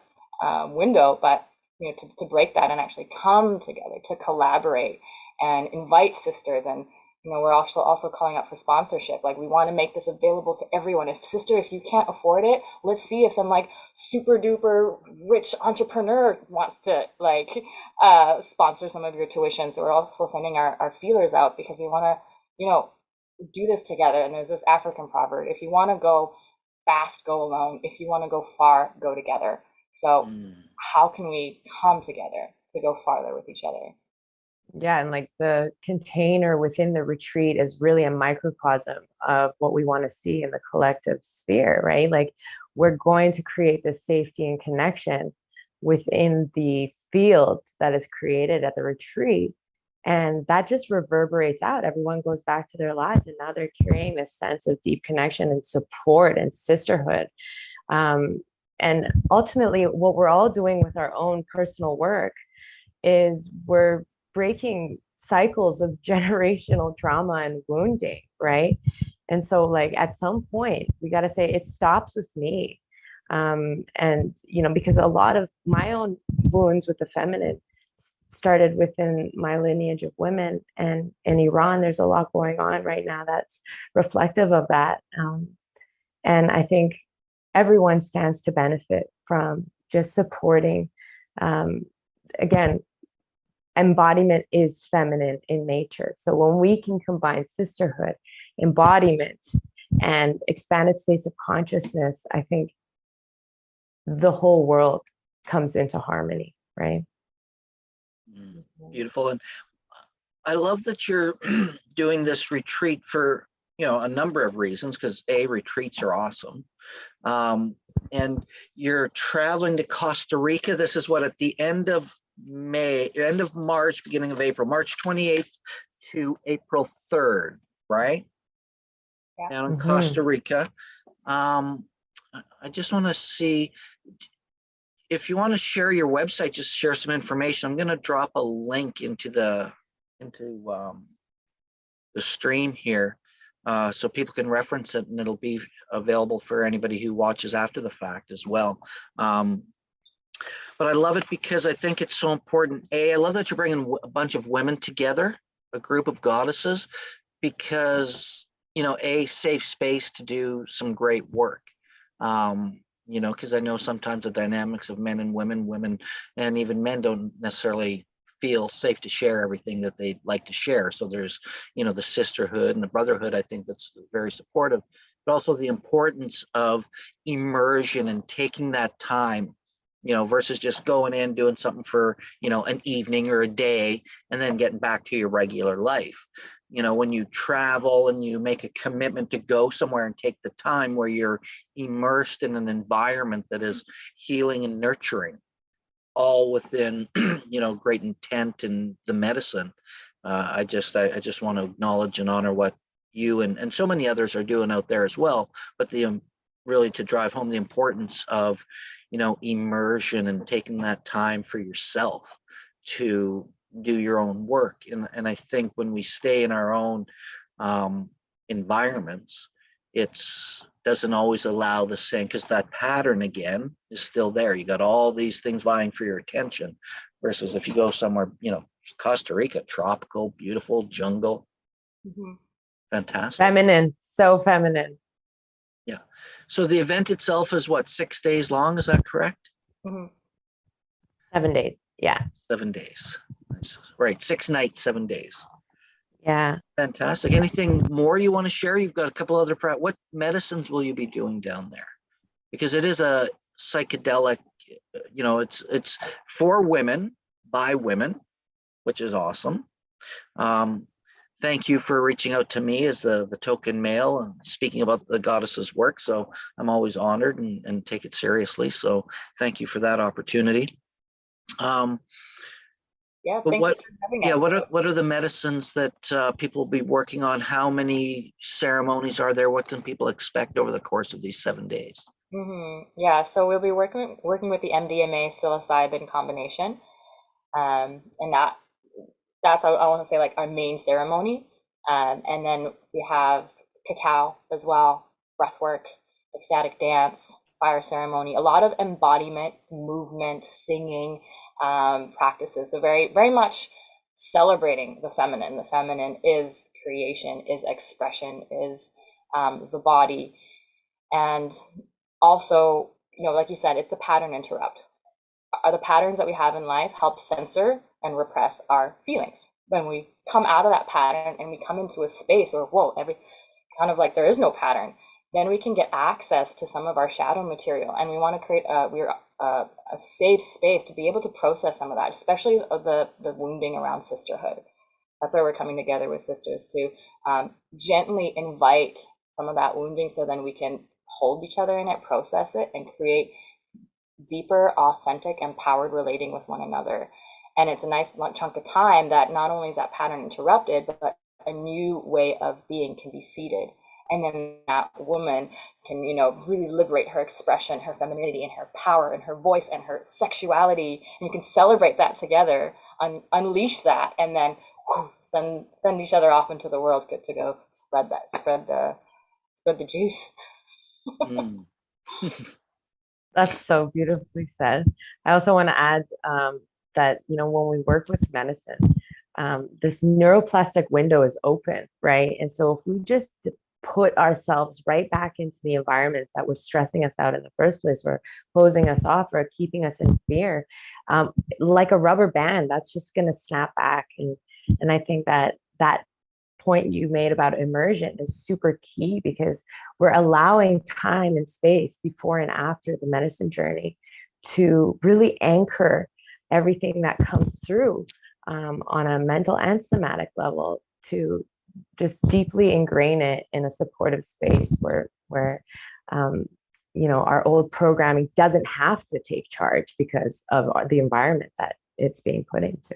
window, but to break that and actually come together, to collaborate and invite sisters. And we're also calling out for sponsorship. Like, we want to make this available to everyone. If you can't afford it, let's see if some like super duper rich entrepreneur wants to like sponsor some of your tuition. So we're also sending our feelers out, because we want to do this together. And there's this African proverb: if you want to go fast, go alone. If you want to go far, go together. So how can we come together to go farther with each other? Yeah, and like the container within the retreat is really a microcosm of what we want to see in the collective sphere, right? Like, we're going to create this safety and connection within the field that is created at the retreat. And that just reverberates out. Everyone goes back to their lives, and now they're carrying this sense of deep connection and support and sisterhood. And ultimately, what we're all doing with our own personal work is we're breaking cycles of generational trauma and wounding, right? And so, like, at some point, we got to say it stops with me. And, because a lot of my own wounds with the feminine started within my lineage of women. And in Iran, there's a lot going on right now that's reflective of that. And I think everyone stands to benefit from just supporting. Again, embodiment is feminine in nature. So when we can combine sisterhood, embodiment, and expanded states of consciousness, I think the whole world comes into harmony, right? Beautiful. And I love that you're doing this retreat for, a number of reasons, because retreats are awesome. And you're traveling to Costa Rica. This is what, at the end of March, beginning of April, March 28th to April 3rd, right? Yeah. Down in Costa Rica. I just want to see if you want to share your website, just share some information. I'm going to drop a link into the stream here, so people can reference it, and it'll be available for anybody who watches after the fact as well. But I love it because I think it's so important. I love that you're bringing a bunch of women together, a group of goddesses, because, safe space to do some great work. Because I know sometimes the dynamics of men and women and even men don't necessarily feel safe to share everything that they'd like to share. So there's, the sisterhood and the brotherhood, I think, that's very supportive, but also the importance of immersion and taking that time, versus just going in, doing something for, an evening or a day, and then getting back to your regular life. When you travel and you make a commitment to go somewhere and take the time where you're immersed in an environment that is healing and nurturing, all within, great intent and the medicine. I just want to acknowledge and honor what you and so many others are doing out there as well, but really to drive home the importance of, immersion and taking that time for yourself to do your own work. And I think when we stay in our own environments, it's doesn't always allow the same, because that pattern again is still there. You got all these things vying for your attention, versus if you go somewhere, Costa Rica, tropical, beautiful jungle. Fantastic. Feminine, so feminine. Yeah. So the event itself is what, 6 days long? Is that correct? 7 days. Yeah. 7 days. Nice. Right. 6 nights, 7 days. Yeah. Fantastic. Anything more you want to share? You've got a couple other, what medicines will you be doing down there? Because it is a psychedelic you know, it's for women by women, which is awesome. Thank you for reaching out to me as the token male and speaking about the goddess's work. So I'm always honored and take it seriously. So thank you for that opportunity. Yeah, But thank you for having yeah, us. what are the medicines that people will be working on? How many ceremonies are there? What can people expect over the course of these 7 days? Yeah, so we'll be working with the MDMA psilocybin combination, and that's I want to say like our main ceremony, and then we have cacao as well, breath work, ecstatic dance, fire ceremony, a lot of embodiment, movement, singing practices. So very much celebrating the feminine. The feminine is creation, is expression, is the body, and also, like you said, it's the pattern interrupt. Are the patterns that we have in life help censor and repress our feelings. When we come out of that pattern and we come into a space where, whoa, every kind of like there is no pattern, then we can get access to some of our shadow material. And we want to create a safe space to be able to process some of that, especially the wounding around sisterhood. That's why we're coming together with sisters to gently invite some of that wounding so then we can hold each other in it, process it, and create deeper, authentic, empowered relating with one another. And it's a nice chunk of time that not only is that pattern interrupted, but a new way of being can be seeded. And then that woman can, really liberate her expression, her femininity, and her power, and her voice, and her sexuality. And you can celebrate that together, unleash that, and then send each other off into the world to go spread the juice. Mm. That's so beautifully said. I also want to add that, when we work with medicine, this neuroplastic window is open, right? And so if we just put ourselves right back into the environments that were stressing us out in the first place, or closing us off, or keeping us in fear, like a rubber band, that's just going to snap back. And I think that point you made about immersion is super key, because we're allowing time and space before and after the medicine journey to really anchor everything that comes through on a mental and somatic level, to just deeply ingrain it in a supportive space where our old programming doesn't have to take charge because of the environment that it's being put into.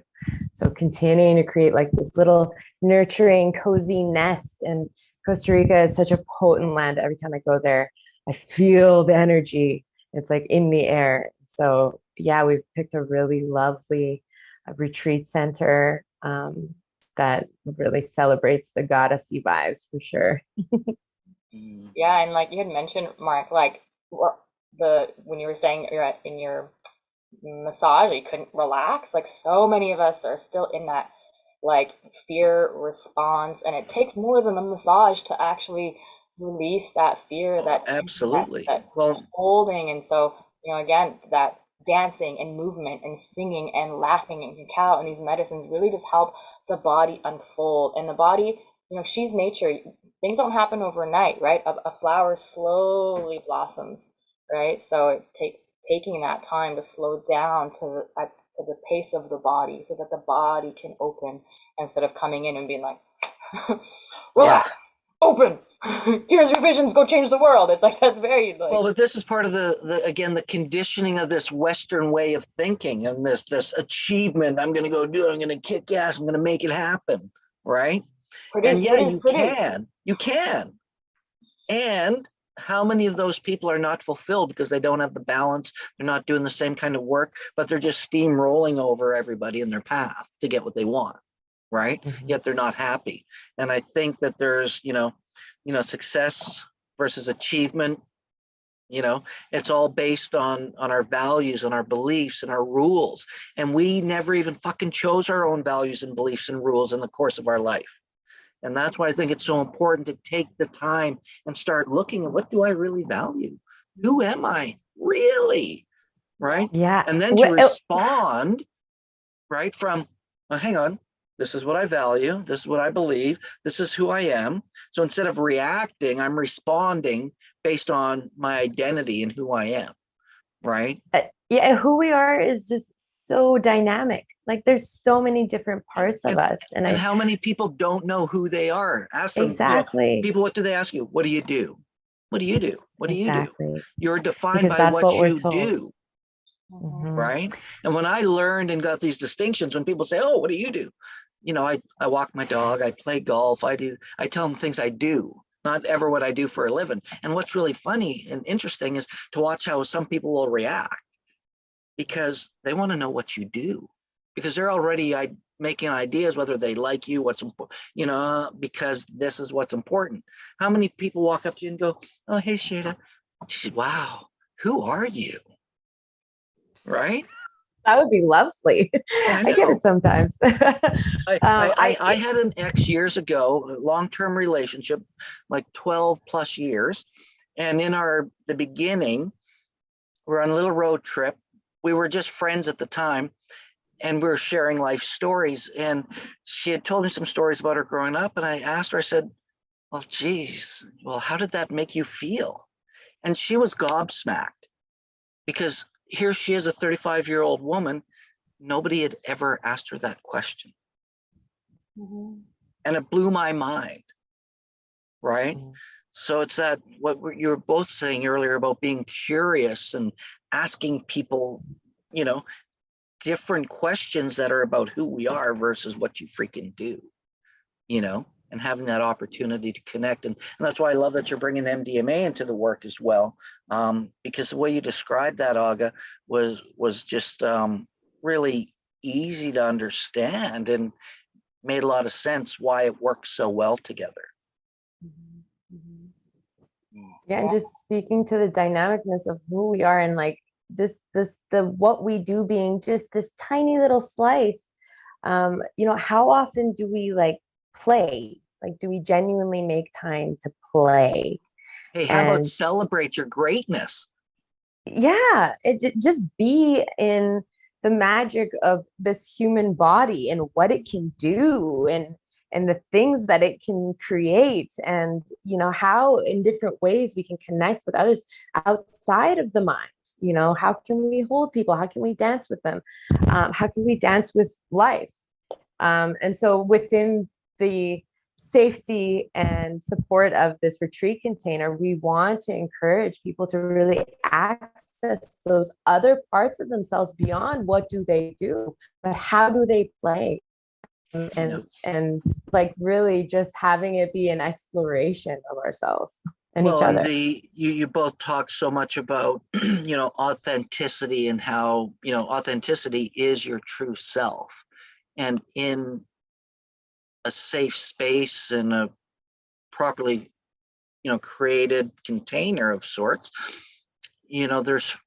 So continuing to create like this little nurturing, cozy nest. And Costa Rica is such a potent land. Every time I go there, I feel the energy. It's like in the air. So yeah, we've picked a really lovely retreat center that really celebrates the goddessy vibes for sure. Yeah, and like you had mentioned, Mark, like when you were saying you're in your massage, you couldn't relax. Like so many of us are still in that like fear response, and it takes more than a massage to actually release that fear, Absolutely. that holding. And so, again, that dancing and movement and singing and laughing and cacao and these medicines really just help the body unfold. And the body, she's nature. Things don't happen overnight, right? A flower slowly blossoms, right? So it's taking that time to slow down to the pace of the body, so that the body can open instead of coming in and being like, relax, open, here's your visions, go change the world. It's like, that's very like, well, but this is part of the conditioning of this Western way of thinking, and this achievement. I'm going to go do it. I'm going to kick ass. I'm going to make it happen. Right. You can. And how many of those people are not fulfilled because they don't have the balance? They're not doing the same kind of work, but they're just steamrolling over everybody in their path to get what they want, right? Mm-hmm. Yet they're not happy. And I think that there's, success versus achievement. It's all based on our values, on our beliefs, and our rules. And we never even fucking chose our own values and beliefs and rules in the course of our life. And that's why I think it's so important to take the time and start looking at, what do I really value? Who am I really? Right? Yeah. And then to respond, right, from, well, hang on, this is what I value. This is what I believe. This is who I am. So instead of reacting, I'm responding based on my identity and who I am. Right? Yeah, and who we are is just so dynamic. Like there's so many different parts of And, us. And and I how many people don't know who they are? Ask them, exactly, people, what do they ask you? What do you do? What do you do? What do you do? exactly, You're defined because by that's what what we're you told. do, Hmm. right? And when I learned and got these distinctions, when people say, oh, what do you do? I walk my dog, I play golf, I tell them things I do, not ever what I do for a living. And what's really funny and interesting is to watch how some people will react because they want to know what you do, because they're already making ideas whether they like you, what's important, because this is what's important. How many people walk up to you and go, oh, hey, Shada. She said, wow, who are you? Right? That would be lovely. Yeah, I I get know. it sometimes. I had an ex years ago, a long-term relationship, like 12 plus years. And in the beginning, we're on a little road trip. We were just friends at the time, and we were sharing life stories. And she had told me some stories about her growing up. And I asked her, I said, well, geez, well, how did that make you feel? And she was gobsmacked because here she is, a 35-year-old woman. Nobody had ever asked her that question. Mhm. And it blew my mind, right? Mm. So it's that what you were both saying earlier about being curious and asking people, you know, different questions that are about who we are versus what you freaking do, and having that opportunity to connect. And that's why I love that you're bringing MDMA into the work as well, because the way you described that, Aga, was just really easy to understand and made a lot of sense why it works so well together. Mhm. Mhm. Mm. Yeah, and Yeah. just speaking to the dynamicness of who we are and like just the what we do being just this tiny little slice. How often do we like play? Like, do we genuinely make time to play? Hey, how about And celebrate your greatness? yeah, just be in the magic of this human body and what it can do and the things that it can create, and how in different ways we can connect with others outside of the mind. How can we hold people, how can we dance with them, how can we dance with life, and so within the safety and support of this retreat container, we want to encourage people to really access those other parts of themselves beyond what do they do, but how do they play? Yeah. And like really just having it be an exploration of ourselves and each Well, and other. you both talk so much about authenticity and how authenticity is your true self, and in a safe space and a properly created container of sorts, there's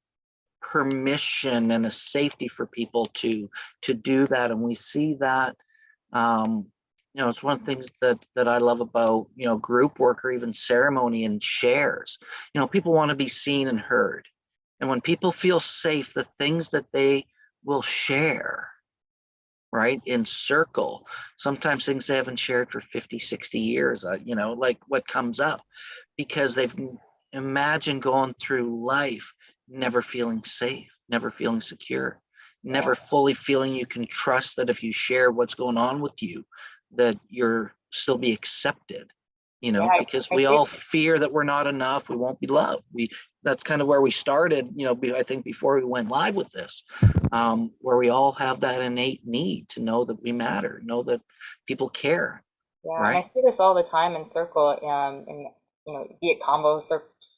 permission and a safety for people to do that. And we see that it's one of the things that I love about group work or even ceremony and shares. People want to be seen and heard, and when people feel safe, the things that they will share, right, in circle, sometimes things they haven't shared for 50, 60 years, like what comes up because they've imagined going through life never feeling safe, never feeling secure, never fully feeling you can trust that if you share what's going on with you, that you're still be accepted, Yeah, because I we think all fear that we're not enough, we won't be loved. That's kind of where we started, I think before we went live with this, where we all have that innate need to know that we matter, know that people care, yeah, and I right? see this all the time in circle, in be it combo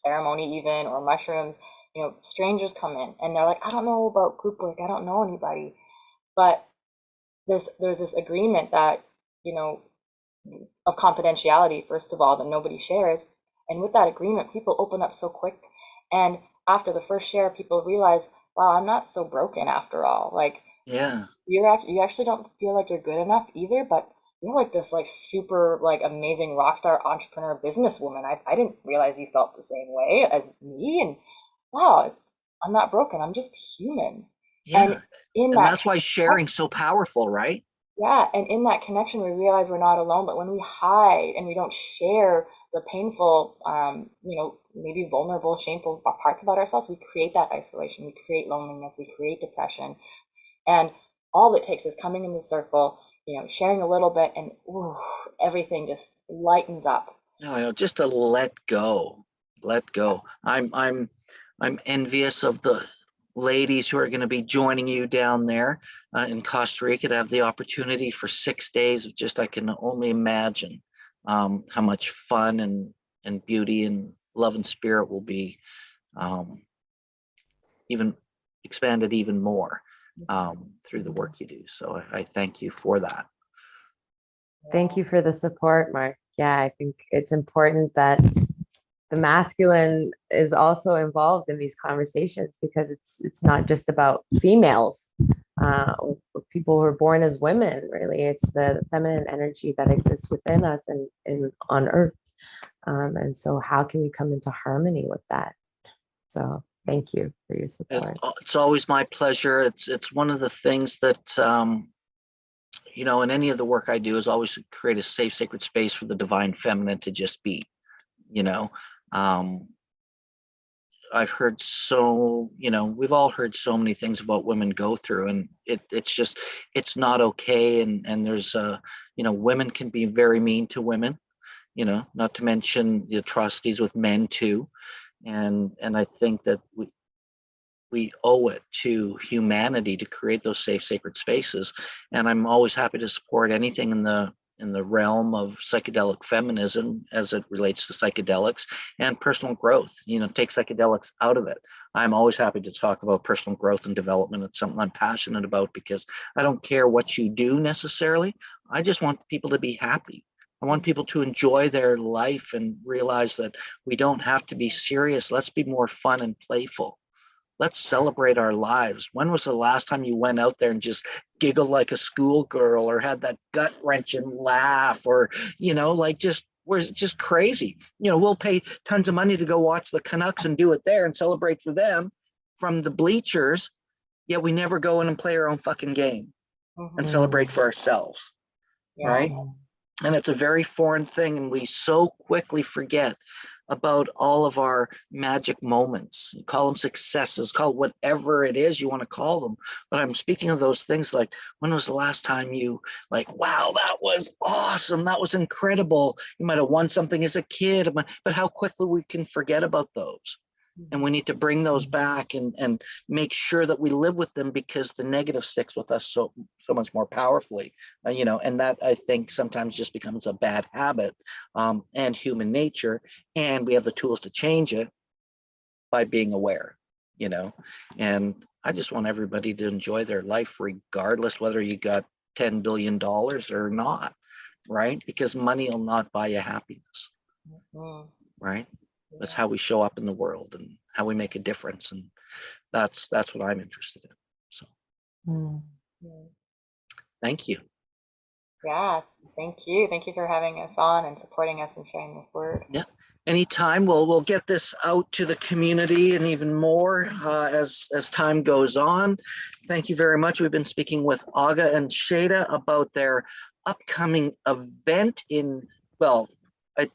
ceremony even or mushrooms. Strangers come in and they're like, I don't know about group work, I don't know anybody, but there's this agreement that you know of confidentiality, first of all, that nobody shares. And with that agreement, people open up so quick. And after the first share, people realize, wow, I'm not so broken after all. Like Yeah. you actually don't feel like you're good enough either, but you're like this like super like amazing rock star entrepreneur businesswoman. I didn't realize you felt the same way as me. And wow, I'm not broken. I'm just human. And Yeah. in And that that's why sharing's so powerful, right? yeah, and in that connection, we realize we're not alone. But when we hide and we don't share the painful, maybe vulnerable, shameful parts about ourselves, we create that isolation, we create loneliness, we create depression. And all it takes is coming in the circle, sharing a little bit, and ooh, everything just lightens up. No, I know, just to let go. I'm envious of the ladies who are going to be joining you down there in Costa Rica to have the opportunity for 6 days of just, I can only imagine how much fun and beauty and love and spirit will be even expanded even more through the work you do. So I thank you for that. Thank you for the support, Mark. Yeah, I think it's important that the masculine is also involved in these conversations, because it's not just about females or people who are born as women. Really, it's the feminine energy that exists within us and on Earth. And so how can we come into harmony with that? So thank you for your support. It's always my pleasure. It's one of the things that in any of the work I do is always create a safe, sacred space for the divine feminine to just be. I've heard we've all heard so many things about women go through, and it's not okay. And there's women can be very mean to women, not to mention the atrocities with men too. And I think that we owe it to humanity to create those safe, sacred spaces. And I'm always happy to support anything in the realm of psychedelic feminism as it relates to psychedelics and personal growth. Take psychedelics out of it. I'm always happy to talk about personal growth and development. It's something I'm passionate about, because I don't care what you do necessarily. I just want people to be happy. I want people to enjoy their life and realize that we don't have to be serious. Let's be more fun and playful. Let's celebrate our lives. When was the last time you went out there and just giggled like a schoolgirl, or had that gut-wrenching laugh, or, we're just crazy? We'll pay tons of money to go watch the Canucks and do it there and celebrate for them from the bleachers, yet we never go in and play our own fucking game and celebrate for ourselves, right? And it's a very foreign thing, and we so quickly forget about all of our magic moments. You call them successes, call whatever it is you want to call them. But I'm speaking of those things like, when was the last time you wow, that was awesome, that was incredible. You might have won something as a kid, but how quickly we can forget about those. And we need to bring those back and make sure that we live with them, because the negative sticks with us so much more powerfully, and that, I think, sometimes just becomes a bad habit and human nature. And we have the tools to change it by being aware, and I just want everybody to enjoy their life, regardless whether you got $10 billion or not, right? Because money will not buy you happiness, right? That's how we show up in the world and how we make a difference. And that's what I'm interested in. So thank you. Yeah, thank you. Thank you for having us on and supporting us and sharing this word. Yeah. Anytime. We'll get this out to the community and even more as time goes on. Thank you very much. We've been speaking with Aga and Shada about their upcoming event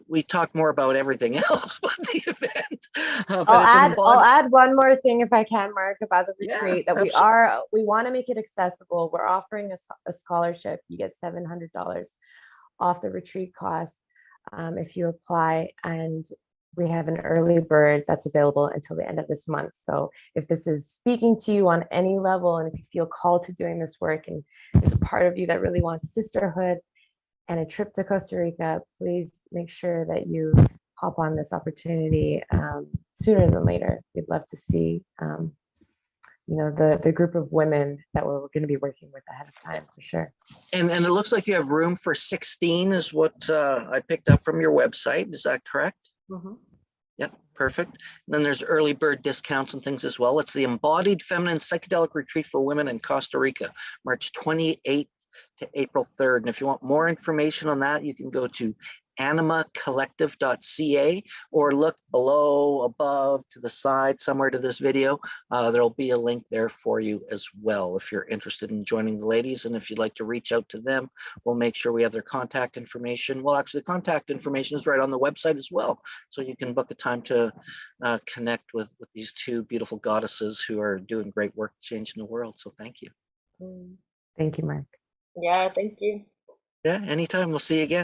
we talk more about everything else but the event. I'll add one more thing, if I can, Mark, about the retreat. Yeah, that we want to make it accessible. We're offering a scholarship. You get $700 off the retreat cost if you apply, and we have an early bird that's available until the end of this month. So if this is speaking to you on any level, and if you feel called to doing this work, and there's a part of you that really wants sisterhood and a trip to Costa Rica, please make sure that you hop on this opportunity sooner than later. We'd love to see, the group of women that we're going to be working with ahead of time, for sure. And it looks like you have room for 16 is what I picked up from your website. Is that correct? Yep, perfect. And then there's early bird discounts and things as well. It's the Embodied Feminine Psychedelic Retreat for Women in Costa Rica, March 28th to April 3rd. And if you want more information on that, you can go to animacollective.ca, or look below, above, to the side, somewhere to this video. There'll be a link there for you as well if you're interested in joining the ladies. And if you'd like to reach out to them, we'll make sure we have their contact information. Well, actually, the contact information is right on the website as well. So you can book a time to connect with these two beautiful goddesses who are doing great work changing the world. So thank you. Thank you, Mark. Yeah, thank you. Yeah, anytime. We'll see you again.